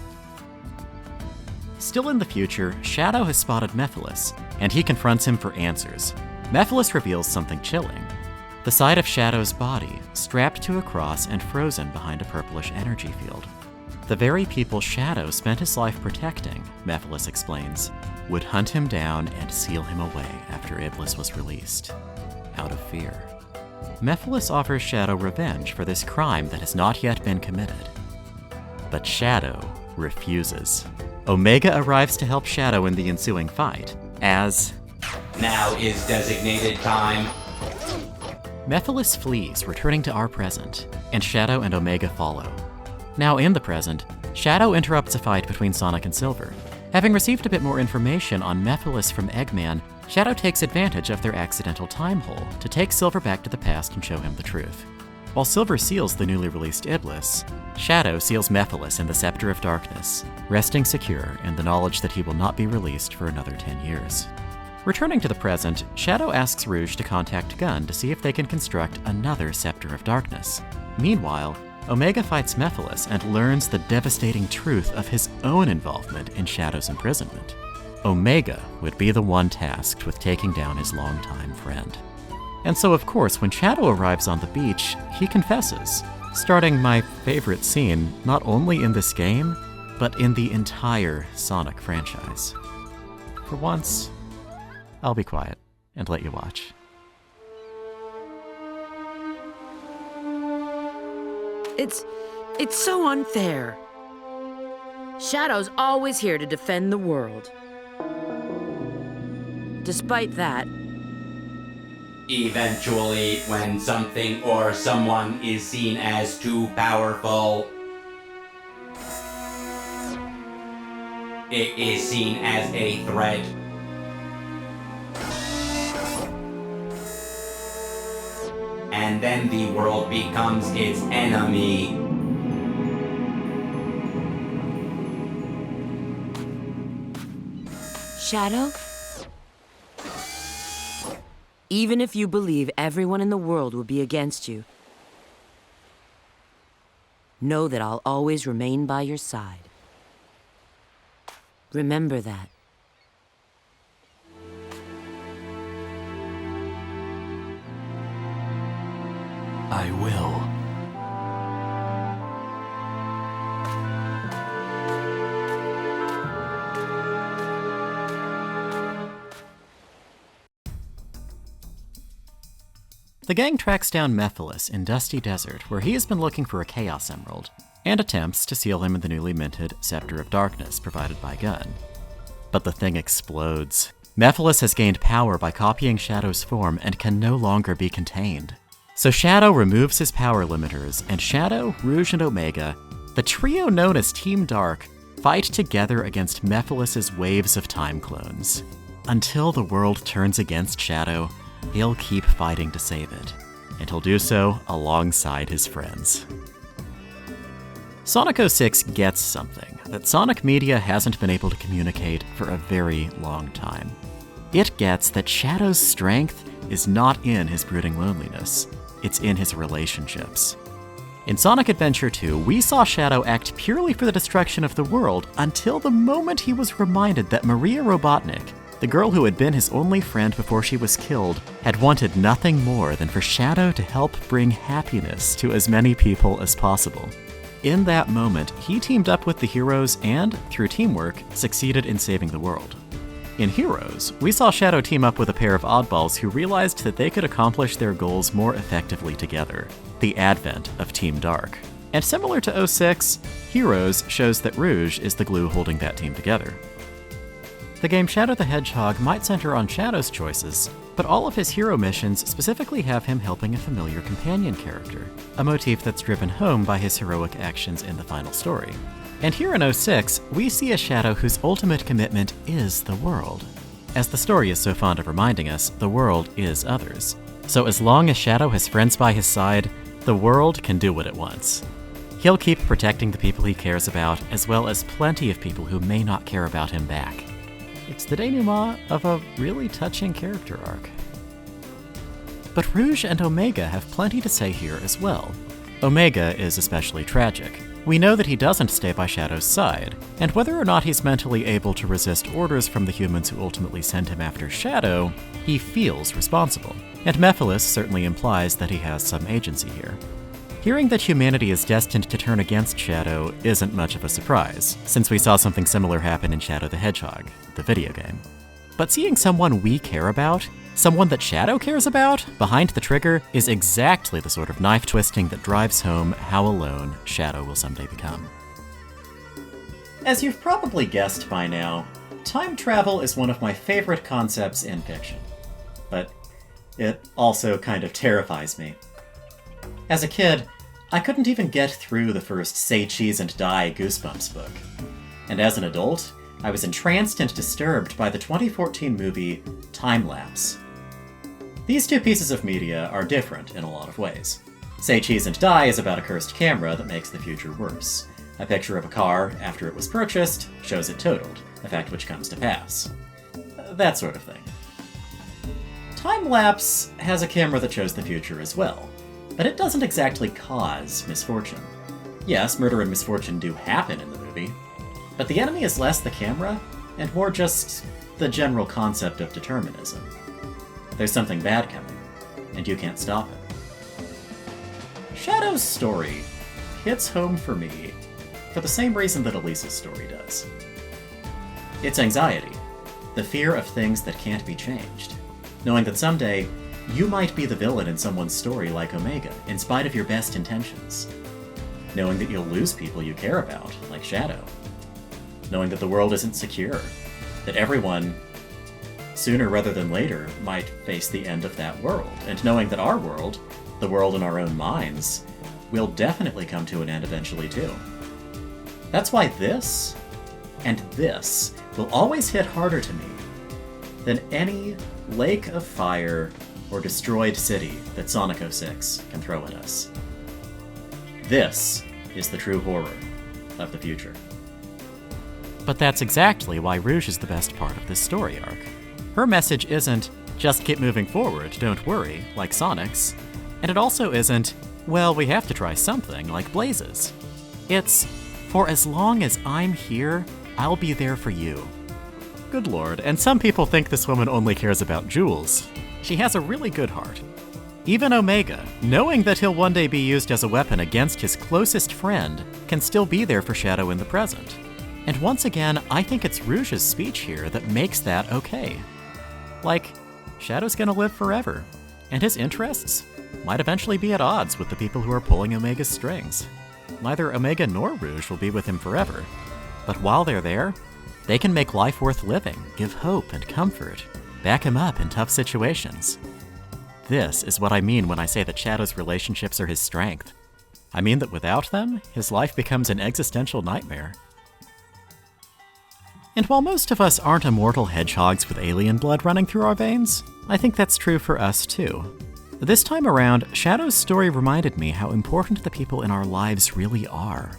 Still in the future, Shadow has spotted Mephiles, and he confronts him for answers. Mephiles reveals something chilling. The side of Shadow's body, strapped to a cross and frozen behind a purplish energy field. The very people Shadow spent his life protecting, Mephiles explains, would hunt him down and seal him away after Iblis was released, out of fear. Mephiles offers Shadow revenge for this crime that has not yet been committed. But Shadow refuses. Omega arrives to help Shadow in the ensuing fight, as now is designated time. Mephiles flees, returning to our present, and Shadow and Omega follow. Now in the present, Shadow interrupts a fight between Sonic and Silver. Having received a bit more information on Mephiles from Eggman, Shadow takes advantage of their accidental time hole to take Silver back to the past and show him the truth. While Silver seals the newly released Iblis, Shadow seals Mephiles in the Scepter of Darkness, resting secure in the knowledge that he will not be released for another 10 years. Returning to the present, Shadow asks Rouge to contact GUN to see if they can construct another Scepter of Darkness. Meanwhile, Omega fights Mephiles and learns the devastating truth of his own involvement in Shadow's imprisonment. Omega would be the one tasked with taking down his longtime friend. And so, of course, when Shadow arrives on the beach, he confesses, starting my favorite scene not only in this game, but in the entire Sonic franchise. For once, I'll be quiet and let you watch. It's so unfair. Shadow's always here to defend the world. Despite that, eventually, when something or someone is seen as too powerful, it is seen as a threat. And then the world becomes its enemy. Shadow? Even if you believe everyone in the world will be against you, know that I'll always remain by your side. Remember that. I will. the gang tracks down Mephiles in Dusty Desert, where he has been looking for a Chaos Emerald, and attempts to seal him in the newly minted Scepter of Darkness provided by Gun. But the thing explodes. Mephiles has gained power by copying Shadow's form and can no longer be contained. So Shadow removes his power limiters, and Shadow, Rouge, and Omega, the trio known as Team Dark, fight together against Mephiles' waves of time clones. Until the world turns against Shadow, he'll keep fighting to save it, and he'll do so alongside his friends. Sonic 06 gets something that Sonic Media hasn't been able to communicate for a very long time. It gets that Shadow's strength is not in his brooding loneliness, it's in his relationships. In Sonic Adventure 2, we saw Shadow act purely for the destruction of the world until the moment he was reminded that Maria Robotnik, the girl who had been his only friend before she was killed, had wanted nothing more than for Shadow to help bring happiness to as many people as possible. In that moment, he teamed up with the heroes and, through teamwork, succeeded in saving the world. In Heroes, we saw Shadow team up with a pair of oddballs who realized that they could accomplish their goals more effectively together, the advent of Team Dark. And similar to 06, Heroes shows that Rouge is the glue holding that team together. The game Shadow the Hedgehog might center on Shadow's choices, but all of his hero missions specifically have him helping a familiar companion character, a motif that's driven home by his heroic actions in the final story. And here in 06, we see a Shadow whose ultimate commitment is the world. As the story is so fond of reminding us, the world is others. So as long as Shadow has friends by his side, the world can do what it wants. He'll keep protecting the people he cares about, as well as plenty of people who may not care about him back. It's the denouement of a really touching character arc. But Rouge and Omega have plenty to say here as well. Omega is especially tragic. We know that he doesn't stay by Shadow's side, and whether or not he's mentally able to resist orders from the humans who ultimately sent him after Shadow, he feels responsible. And Mephiles certainly implies that he has some agency here. Hearing that humanity is destined to turn against Shadow isn't much of a surprise, since we saw something similar happen in Shadow the Hedgehog, the video game. But seeing someone we care about, someone that Shadow cares about, behind the trigger is exactly the sort of knife twisting that drives home how alone Shadow will someday become. As you've probably guessed by now, time travel is one of my favorite concepts in fiction. But it also kind of terrifies me. As a kid, I couldn't even get through the first Say Cheese and Die Goosebumps book. And as an adult, I was entranced and disturbed by the 2014 movie Time Lapse. These two pieces of media are different in a lot of ways. Say Cheese and Die is about a cursed camera that makes the future worse. A picture of a car, after it was purchased, shows it totaled, a fact which comes to pass. That sort of thing. Time Lapse has a camera that shows the future as well, but it doesn't exactly cause misfortune. Yes, murder and misfortune do happen in the movie, but the enemy is less the camera, and more just the general concept of determinism. There's something bad coming, and you can't stop it. Shadow's story hits home for me for the same reason that Elise's story does. It's anxiety, the fear of things that can't be changed, knowing that someday you might be the villain in someone's story like Omega, in spite of your best intentions. Knowing that you'll lose people you care about, like Shadow. Knowing that the world isn't secure, that everyone, sooner rather than later, might face the end of that world, and knowing that our world, the world in our own minds, will definitely come to an end eventually too. That's why this, and this, will always hit harder to me than any lake of fire or destroyed city that Sonic 06 can throw at us. This is the true horror of the future. But that's exactly why Rouge is the best part of this story arc. Her message isn't, just keep moving forward, don't worry, like Sonic's. And it also isn't, well, we have to try something, like Blaze's. It's, for as long as I'm here, I'll be there for you. Good lord, and some people think this woman only cares about Jules. She has a really good heart. Even Omega, knowing that he'll one day be used as a weapon against his closest friend, can still be there for Shadow in the present. And once again, I think it's Rouge's speech here that makes that okay. Like, Shadow's gonna live forever, and his interests, might eventually be at odds with the people who are pulling Omega's strings. Neither Omega nor Rouge will be with him forever, but while they're there, they can make life worth living, give hope and comfort, back him up in tough situations. This is what I mean when I say that Shadow's relationships are his strength. I mean that without them, his life becomes an existential nightmare. And while most of us aren't immortal hedgehogs with alien blood running through our veins, I think that's true for us too. This time around, Shadow's story reminded me how important the people in our lives really are.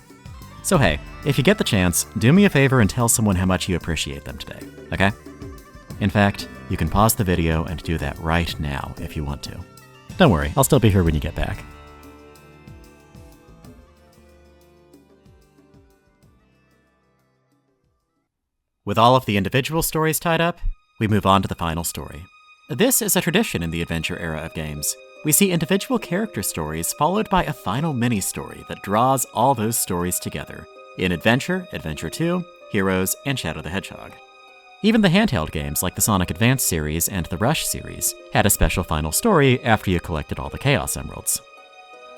So hey, if you get the chance, do me a favor and tell someone how much you appreciate them today, okay? In fact, you can pause the video and do that right now if you want to. Don't worry, I'll still be here when you get back. With all of the individual stories tied up, we move on to the final story. This is a tradition in the adventure era of games. We see individual character stories followed by a final mini-story that draws all those stories together in Adventure, Adventure 2, Heroes, and Shadow the Hedgehog. Even the handheld games like the Sonic Advance series and the Rush series had a special final story after you collected all the Chaos Emeralds.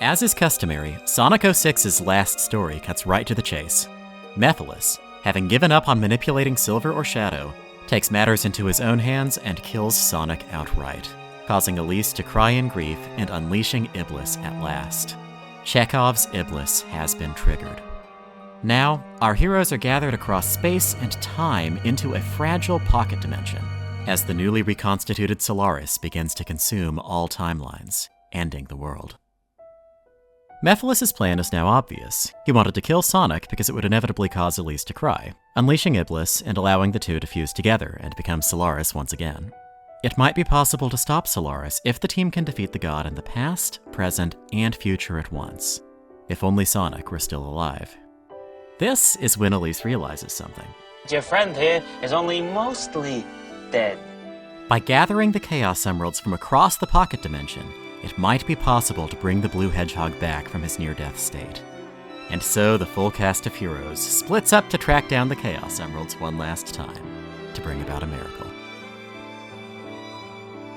As is customary, Sonic 06's last story cuts right to the chase. Mephiles, having given up on manipulating Silver or Shadow, takes matters into his own hands and kills Sonic outright, causing Elise to cry in grief and unleashing Iblis at last. Chekhov's Iblis has been triggered. Now, our heroes are gathered across space and time into a fragile pocket dimension, as the newly reconstituted Solaris begins to consume all timelines, ending the world. Mephiles' plan is now obvious. He wanted to kill Sonic because it would inevitably cause Elise to cry, unleashing Iblis and allowing the two to fuse together and become Solaris once again. It might be possible to stop Solaris if the team can defeat the god in the past, present, and future at once. If only Sonic were still alive. This is when Elise realizes something. Your friend here is only mostly dead. By gathering the Chaos Emeralds from across the pocket dimension, it might be possible to bring the Blue Hedgehog back from his near-death state. And so the full cast of heroes splits up to track down the Chaos Emeralds one last time, to bring about a miracle.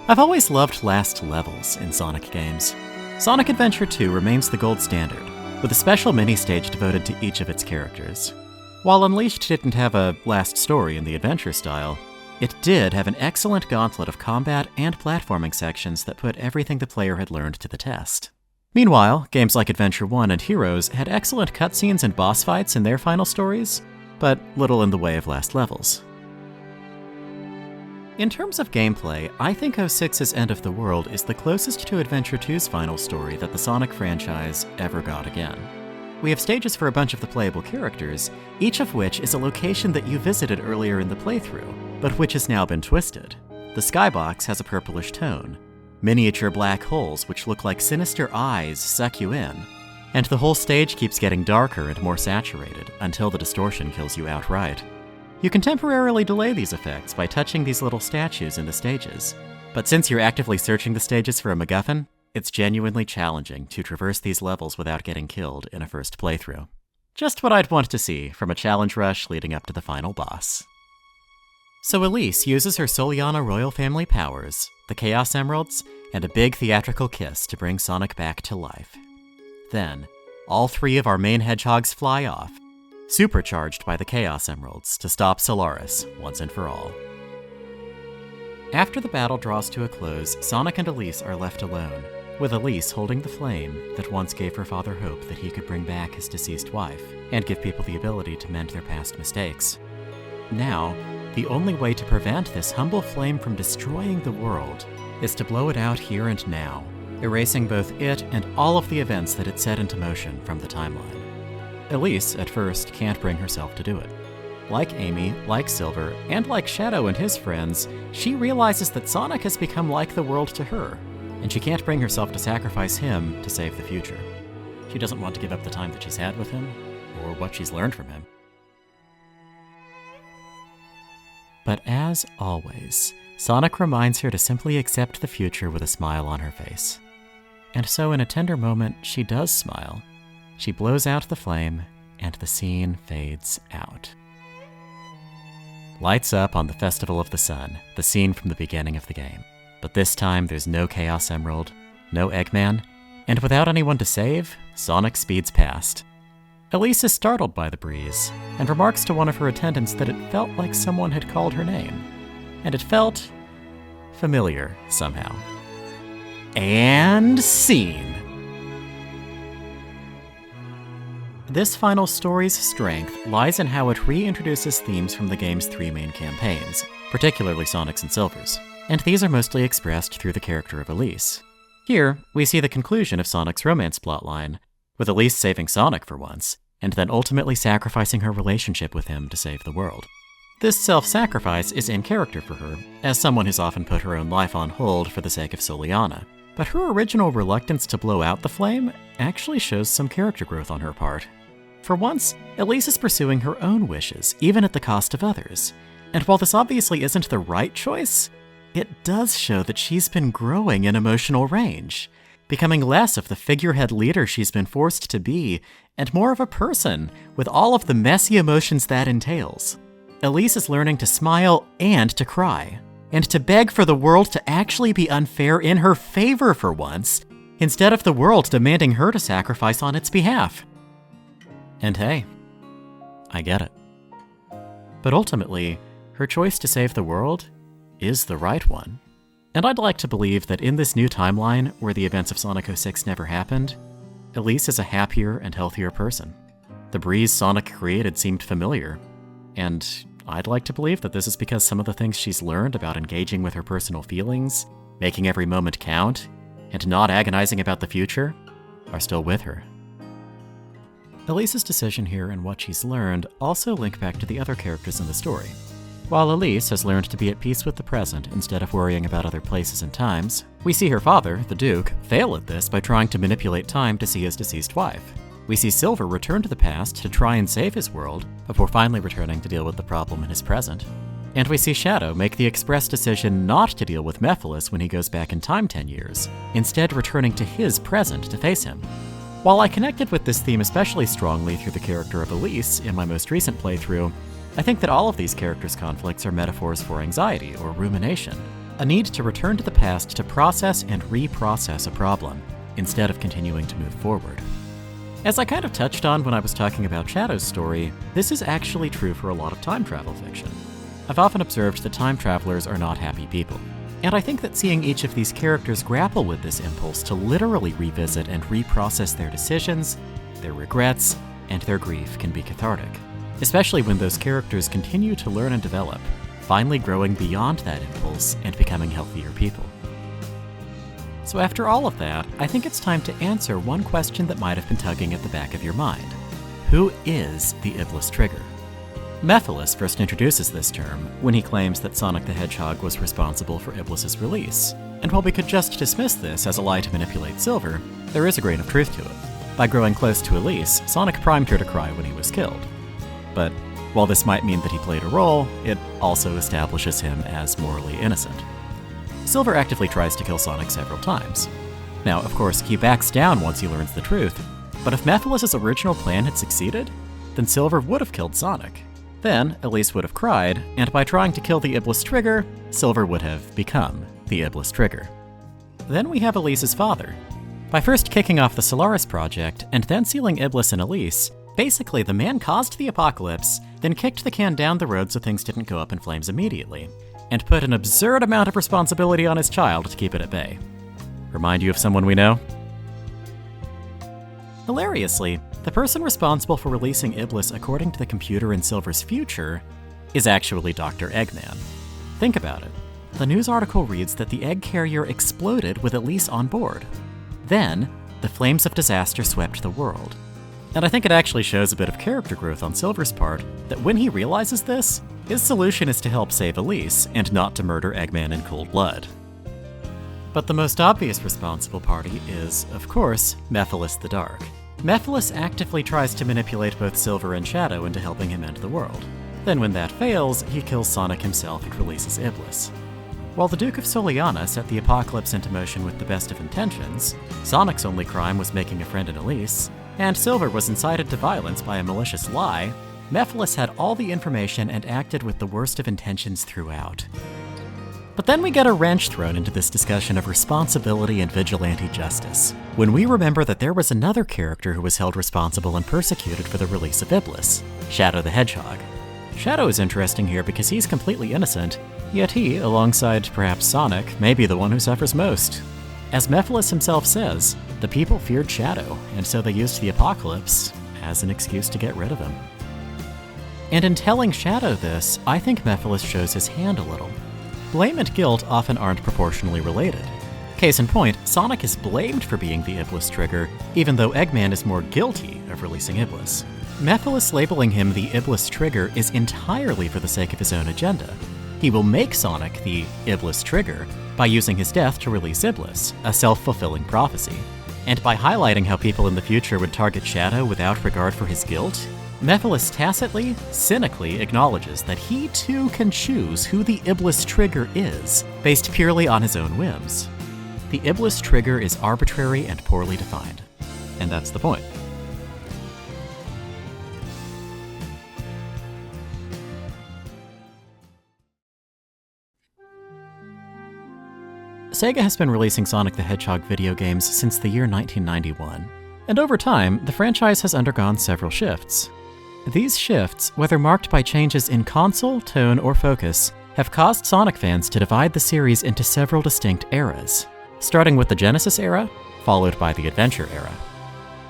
I've always loved last levels in Sonic games. Sonic Adventure 2 remains the gold standard, with a special mini-stage devoted to each of its characters. While Unleashed didn't have a last story in the adventure style, it did have an excellent gauntlet of combat and platforming sections that put everything the player had learned to the test. Meanwhile, games like Adventure 1 and Heroes had excellent cutscenes and boss fights in their final stories, but little in the way of last levels. In terms of gameplay, I think 06's End of the World is the closest to Adventure 2's final story that the Sonic franchise ever got again. We have stages for a bunch of the playable characters, each of which is a location that you visited earlier in the playthrough, but which has now been twisted. The skybox has a purplish tone, miniature black holes which look like sinister eyes suck you in, and the whole stage keeps getting darker and more saturated until the distortion kills you outright. You can temporarily delay these effects by touching these little statues in the stages, but since you're actively searching the stages for a MacGuffin, it's genuinely challenging to traverse these levels without getting killed in a first playthrough. Just what I'd want to see from a challenge rush leading up to the final boss. So Elise uses her Soliana royal family powers, the Chaos Emeralds, and a big theatrical kiss to bring Sonic back to life. Then, all three of our main hedgehogs fly off, supercharged by the Chaos Emeralds to stop Solaris once and for all. After the battle draws to a close, Sonic and Elise are left alone, with Elise holding the flame that once gave her father hope that he could bring back his deceased wife and give people the ability to mend their past mistakes. Now, the only way to prevent this humble flame from destroying the world is to blow it out here and now, erasing both it and all of the events that it set into motion from the timeline. Elise, at first, can't bring herself to do it. Like Amy, like Silver, and like Shadow and his friends, she realizes that Sonic has become like the world to her, and she can't bring herself to sacrifice him to save the future. She doesn't want to give up the time that she's had with him, or what she's learned from him. But as always, Sonic reminds her to simply accept the future with a smile on her face. And so in a tender moment, she does smile. She blows out the flame, and the scene fades out. Lights up on the Festival of the Sun, the scene from the beginning of the game. But this time there's no Chaos Emerald, no Eggman, and without anyone to save, Sonic speeds past. Elise is startled by the breeze, and remarks to one of her attendants that it felt like someone had called her name, and it felt familiar somehow. And scene. This final story's strength lies in how it reintroduces themes from the game's 3 main campaigns, particularly Sonic's and Silver's, and these are mostly expressed through the character of Elise. Here, we see the conclusion of Sonic's romance plotline, with Elise saving Sonic for once, and then ultimately sacrificing her relationship with him to save the world. This self-sacrifice is in character for her, as someone who's often put her own life on hold for the sake of Soleanna, but her original reluctance to blow out the flame actually shows some character growth on her part. For once, Elise is pursuing her own wishes, even at the cost of others. And while this obviously isn't the right choice, it does show that she's been growing in emotional range, becoming less of the figurehead leader she's been forced to be, and more of a person, with all of the messy emotions that entails. Elise is learning to smile and to cry, and to beg for the world to actually be unfair in her favor for once, instead of the world demanding her to sacrifice on its behalf. And hey, I get it. But ultimately, her choice to save the world is the right one. And I'd like to believe that in this new timeline, where the events of Sonic 06 never happened, Elise is a happier and healthier person. The breeze Sonic created seemed familiar, and I'd like to believe that this is because some of the things she's learned about engaging with her personal feelings, making every moment count, and not agonizing about the future, are still with her. Elise's decision here and what she's learned also link back to the other characters in the story. While Elise has learned to be at peace with the present instead of worrying about other places and times, we see her father, the Duke, fail at this by trying to manipulate time to see his deceased wife. We see Silver return to the past to try and save his world, before finally returning to deal with the problem in his present. And we see Shadow make the express decision not to deal with Mephiles when he goes back in time 10 years, instead returning to his present to face him. While I connected with this theme especially strongly through the character of Elise in my most recent playthrough, I think that all of these characters' conflicts are metaphors for anxiety or rumination, a need to return to the past to process and reprocess a problem, instead of continuing to move forward. As I kind of touched on when I was talking about Shadow's story, this is actually true for a lot of time travel fiction. I've often observed that time travelers are not happy people. And I think that seeing each of these characters grapple with this impulse to literally revisit and reprocess their decisions, their regrets, and their grief can be cathartic, especially when those characters continue to learn and develop, finally growing beyond that impulse and becoming healthier people. So after all of that, I think it's time to answer one question that might have been tugging at the back of your mind. Who is the Iblis Trigger? Mephiles first introduces this term when he claims that Sonic the Hedgehog was responsible for Iblis's release. And while we could just dismiss this as a lie to manipulate Silver, there is a grain of truth to it. By growing close to Elise, Sonic primed her to cry when he was killed. But while this might mean that he played a role, it also establishes him as morally innocent. Silver actively tries to kill Sonic several times. Now, of course, he backs down once he learns the truth, but if Mephiles' original plan had succeeded, then Silver would have killed Sonic. Then, Elise would have cried, and by trying to kill the Iblis Trigger, Silver would have become the Iblis Trigger. Then we have Elise's father. By first kicking off the Solaris project, and then sealing Iblis and Elise, basically the man caused the apocalypse, then kicked the can down the road so things didn't go up in flames immediately, and put an absurd amount of responsibility on his child to keep it at bay. Remind you of someone we know? Hilariously, the person responsible for releasing Iblis according to the computer in Silver's future is actually Dr. Eggman. Think about it. The news article reads that the egg carrier exploded with Elise on board. Then, the flames of disaster swept the world. And I think it actually shows a bit of character growth on Silver's part that when he realizes this, his solution is to help save Elise and not to murder Eggman in cold blood. But the most obvious responsible party is, of course, Mephiles the Dark. Mephiles actively tries to manipulate both Silver and Shadow into helping him end the world. Then when that fails, he kills Sonic himself and releases Iblis. While the Duke of Soleanna set the apocalypse into motion with the best of intentions, Sonic's only crime was making a friend in Elise, and Silver was incited to violence by a malicious lie, Mephiles had all the information and acted with the worst of intentions throughout. But then we get a wrench thrown into this discussion of responsibility and vigilante justice, when we remember that there was another character who was held responsible and persecuted for the release of Iblis, Shadow the Hedgehog. Shadow is interesting here because he's completely innocent, yet he, alongside perhaps Sonic, may be the one who suffers most. As Mephiles himself says, the people feared Shadow, and so they used the apocalypse as an excuse to get rid of him. And in telling Shadow this, I think Mephiles shows his hand a little. Blame and guilt often aren't proportionally related. Case in point, Sonic is blamed for being the Iblis trigger, even though Eggman is more guilty of releasing Iblis. Mephiles labeling him the Iblis trigger is entirely for the sake of his own agenda. He will make Sonic the Iblis trigger by using his death to release Iblis, a self-fulfilling prophecy. And by highlighting how people in the future would target Shadow without regard for his guilt, Mephiles tacitly, cynically acknowledges that he too can choose who the Iblis trigger is, based purely on his own whims. The Iblis trigger is arbitrary and poorly defined. And that's the point. Sega has been releasing Sonic the Hedgehog video games since the year 1991, and over time, the franchise has undergone several shifts. These shifts, whether marked by changes in console, tone, or focus, have caused Sonic fans to divide the series into several distinct eras, starting with the Genesis era, followed by the Adventure era.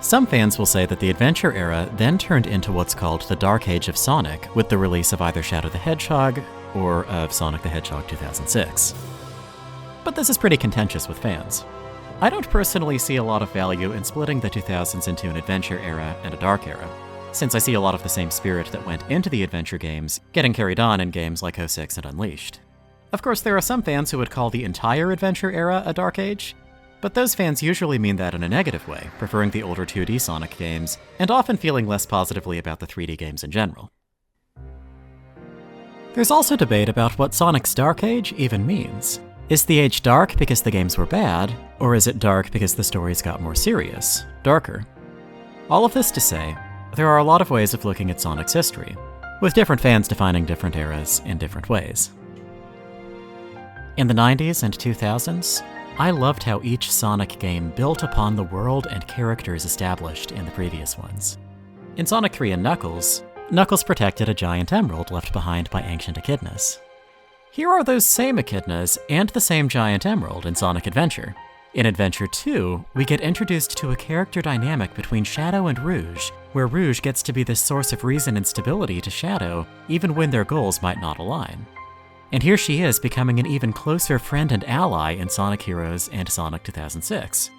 Some fans will say that the Adventure era then turned into what's called the Dark Age of Sonic, with the release of either Shadow the Hedgehog or of Sonic the Hedgehog 2006. But this is pretty contentious with fans. I don't personally see a lot of value in splitting the 2000s into an Adventure era and a Dark era, since I see a lot of the same spirit that went into the adventure games getting carried on in games like 06 and Unleashed. Of course, there are some fans who would call the entire adventure era a Dark Age, but those fans usually mean that in a negative way, preferring the older 2D Sonic games, and often feeling less positively about the 3D games in general. There's also debate about what Sonic's Dark Age even means. Is the age dark because the games were bad, or is it dark because the stories got more serious, darker? All of this to say, there are a lot of ways of looking at Sonic's history, with different fans defining different eras in different ways. In the 90s and 2000s, I loved how each Sonic game built upon the world and characters established in the previous ones. In Sonic 3 and Knuckles, Knuckles protected a giant emerald left behind by ancient echidnas. Here are those same echidnas and the same giant emerald in Sonic Adventure. In Adventure 2, we get introduced to a character dynamic between Shadow and Rouge, where Rouge gets to be the source of reason and stability to Shadow, even when their goals might not align. And here she is becoming an even closer friend and ally in Sonic Heroes and Sonic 2006.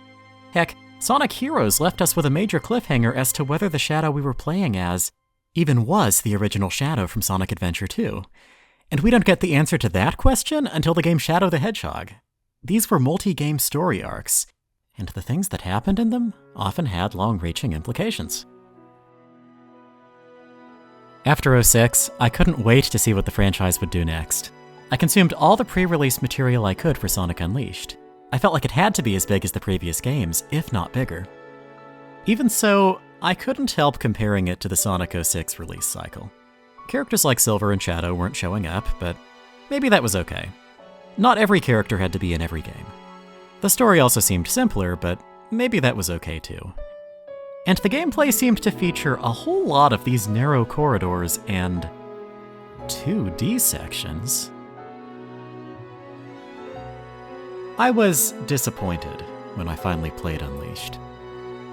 Heck, Sonic Heroes left us with a major cliffhanger as to whether the Shadow we were playing as even was the original Shadow from Sonic Adventure 2. And we don't get the answer to that question until the game Shadow the Hedgehog. These were multi-game story arcs, and the things that happened in them often had long-reaching implications. After 06, I couldn't wait to see what the franchise would do next. I consumed all the pre-release material I could for Sonic Unleashed. I felt like it had to be as big as the previous games, if not bigger. Even so, I couldn't help comparing it to the Sonic 06 release cycle. Characters like Silver and Shadow weren't showing up, but maybe that was okay. Not every character had to be in every game. The story also seemed simpler, but maybe that was okay too. And the gameplay seemed to feature a whole lot of these narrow corridors and 2D sections. I was disappointed when I finally played Unleashed.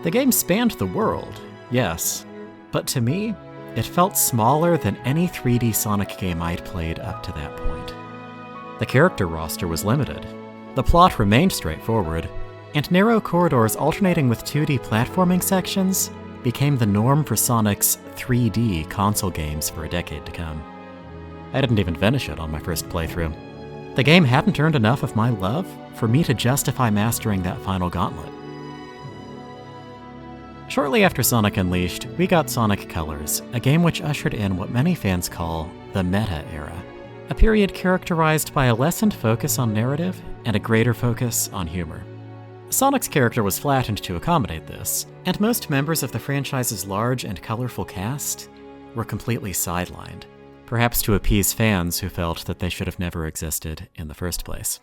The game spanned the world, yes, but to me, it felt smaller than any 3D Sonic game I'd played up to that point. The character roster was limited, the plot remained straightforward, and narrow corridors alternating with 2D platforming sections became the norm for Sonic's 3D console games for a decade to come. I didn't even finish it on my first playthrough. The game hadn't earned enough of my love for me to justify mastering that final gauntlet. Shortly after Sonic Unleashed, we got Sonic Colors, a game which ushered in what many fans call the Meta Era, a period characterized by a lessened focus on narrative and a greater focus on humor. Sonic's character was flattened to accommodate this, and most members of the franchise's large and colorful cast were completely sidelined. perhaps to appease fans who felt that they should have never existed in the first place.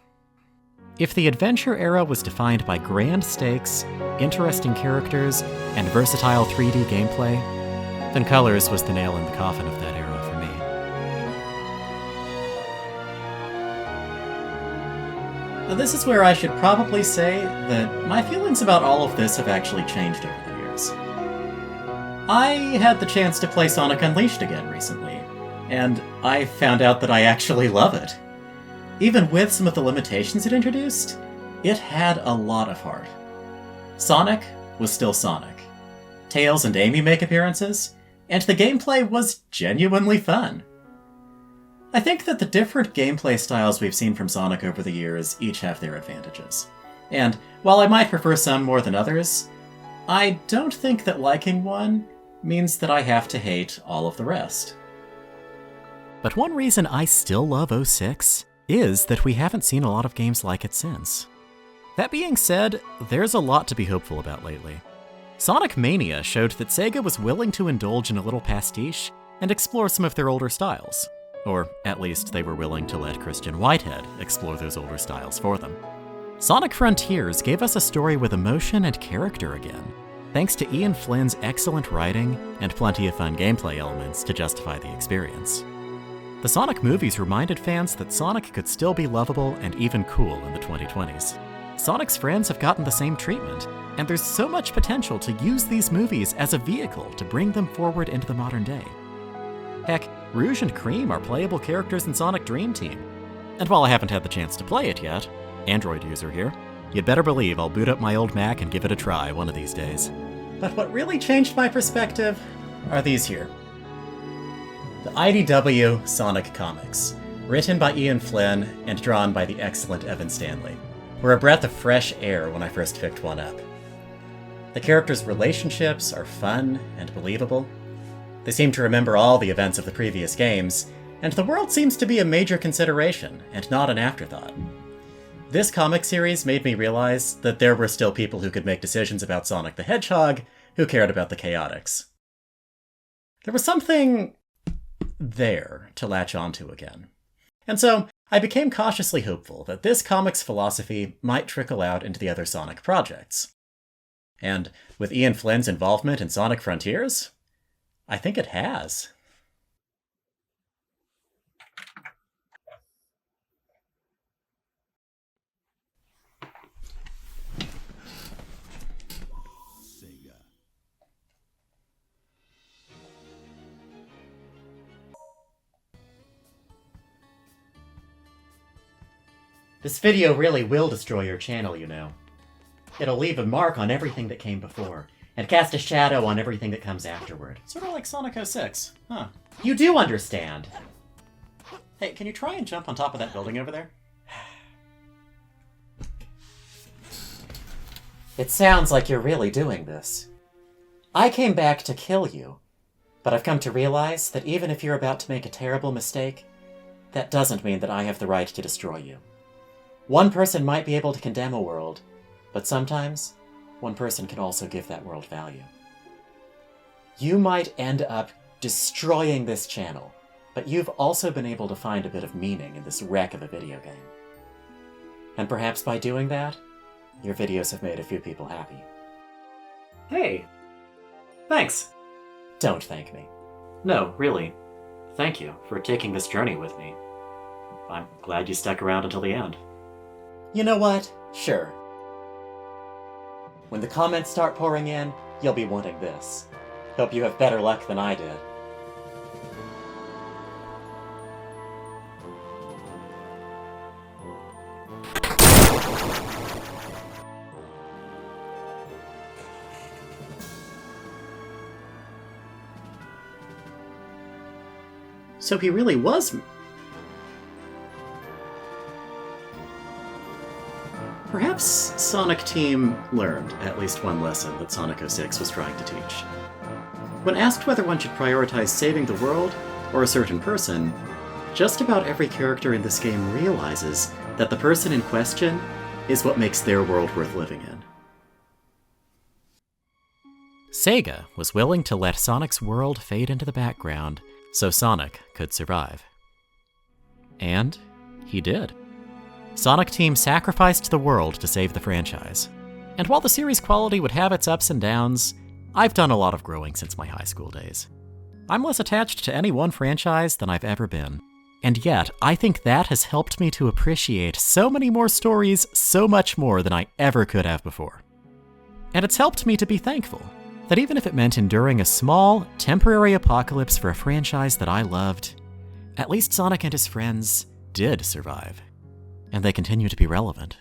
If the adventure era was defined by grand stakes, interesting characters, and versatile 3D gameplay, then Colors was the nail in the coffin of that era for me. Now, this is where I should probably say that my feelings about all of this have actually changed over the years. I had the chance to play Sonic Unleashed again recently, and I found out that I actually love it. Even with some of the limitations it introduced, it had a lot of heart. Sonic was still Sonic. Tails and Amy make appearances, and the gameplay was genuinely fun. I think that the different gameplay styles we've seen from Sonic over the years each have their advantages. And while I might prefer some more than others, I don't think that liking one means that I have to hate all of the rest. But one reason I still love 06 is that we haven't seen a lot of games like it since. That being said, there's a lot to be hopeful about lately. Sonic Mania showed that Sega was willing to indulge in a little pastiche and explore some of their older styles. Or at least they were willing to let Christian Whitehead explore those older styles for them. Sonic Frontiers gave us a story with emotion and character again, thanks to Ian Flynn's excellent writing and plenty of fun gameplay elements to justify the experience. The Sonic movies reminded fans that Sonic could still be lovable and even cool in the 2020s. Sonic's friends have gotten the same treatment, and there's so much potential to use these movies as a vehicle to bring them forward into the modern day. Heck, Rouge and Cream are playable characters in Sonic Dream Team. And while I haven't had the chance to play it yet, Android user here, you'd better believe I'll boot up my old Mac and give it a try one of these days. But what really changed my perspective are these here. The IDW Sonic comics, written by Ian Flynn and drawn by the excellent Evan Stanley, were a breath of fresh air when I first picked one up. The characters' relationships are fun and believable. They seem to remember all the events of the previous games, and the world seems to be a major consideration and not an afterthought. This comic series made me realize that there were still people who could make decisions about Sonic the Hedgehog who cared about the chaotics. There was something there to latch onto again. And so, I became cautiously hopeful that this comic's philosophy might trickle out into the other Sonic projects. And with Ian Flynn's involvement in Sonic Frontiers, I think it has. This video really will destroy your channel, you know. It'll leave a mark on everything that came before, and cast a shadow on everything that comes afterward. Sort of like Sonic 06, huh? You do understand! Hey, can you try and jump on top of that building over there? It sounds like you're really doing this. I came back to kill you, but I've come to realize that even if you're about to make a terrible mistake, that doesn't mean that I have the right to destroy you. One person might be able to condemn a world, but sometimes, one person can also give that world value. You might end up destroying this channel, but you've also been able to find a bit of meaning in this wreck of a video game. And perhaps by doing that, your videos have made a few people happy. Hey! Thanks! Don't thank me. No, really. Thank you for taking this journey with me. I'm glad you stuck around until the end. You know what? Sure. When the comments start pouring in, you'll be wanting this. Hope you have better luck than I did. So he really was... Perhaps Sonic Team learned at least one lesson that Sonic 06 was trying to teach. When asked whether one should prioritize saving the world or a certain person, just about every character in this game realizes that the person in question is what makes their world worth living in. Sega was willing to let Sonic's world fade into the background so Sonic could survive. And he did. Sonic Team sacrificed the world to save the franchise. And while the series quality would have its ups and downs, I've done a lot of growing since my high school days. I'm less attached to any one franchise than I've ever been. And yet, I think that has helped me to appreciate so many more stories so much more than I ever could have before. And it's helped me to be thankful that even if it meant enduring a small, temporary apocalypse for a franchise that I loved, at least Sonic and his friends did survive. And they continue to be relevant.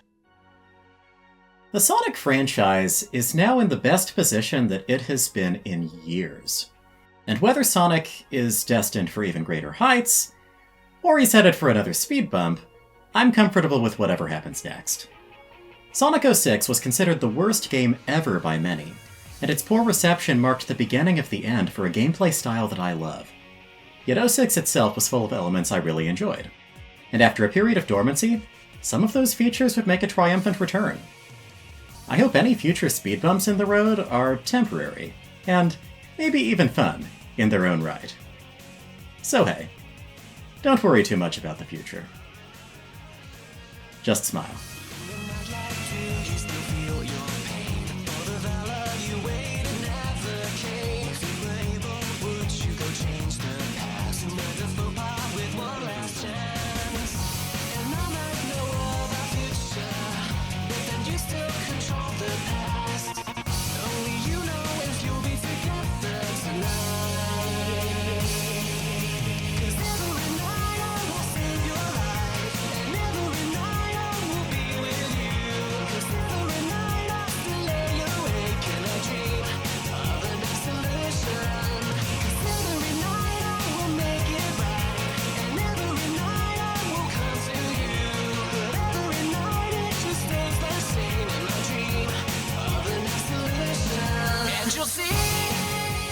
The Sonic franchise is now in the best position that it has been in years. And whether Sonic is destined for even greater heights, or he's headed for another speed bump, I'm comfortable with whatever happens next. Sonic 06 was considered the worst game ever by many, and its poor reception marked the beginning of the end for a gameplay style that I love. Yet 06 itself was full of elements I really enjoyed. And after a period of dormancy, some of those features would make a triumphant return. I hope any future speed bumps in the road are temporary, and maybe even fun in their own right. So hey, don't worry too much about the future. Just smile.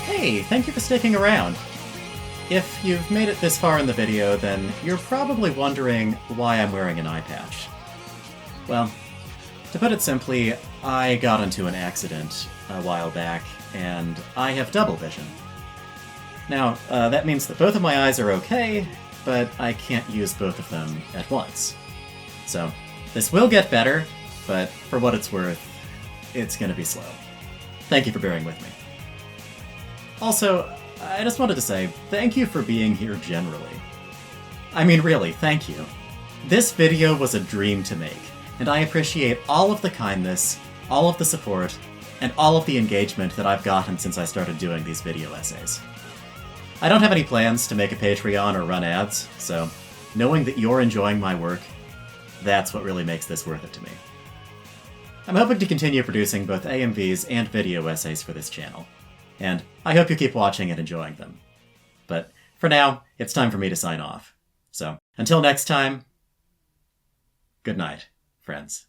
Hey, thank you for sticking around. If you've made it this far in the video, then you're probably wondering why I'm wearing an eye patch. Well, to put it simply, I got into an accident a while back, and I have double vision. Now, that means that both of my eyes are okay, but I can't use both of them at once. So, this will get better, but for what it's worth, it's gonna be slow. Thank you for bearing with me. Also, I just wanted to say thank you for being here generally. I mean, really, thank you. This video was a dream to make, and I appreciate all of the kindness, all of the support, and all of the engagement that I've gotten since I started doing these video essays. I don't have any plans to make a Patreon or run ads, so knowing that you're enjoying my work, that's what really makes this worth it to me. I'm hoping to continue producing both AMVs and video essays for this channel, and I hope you keep watching and enjoying them. But for now, it's time for me to sign off. So, until next time, good night, friends.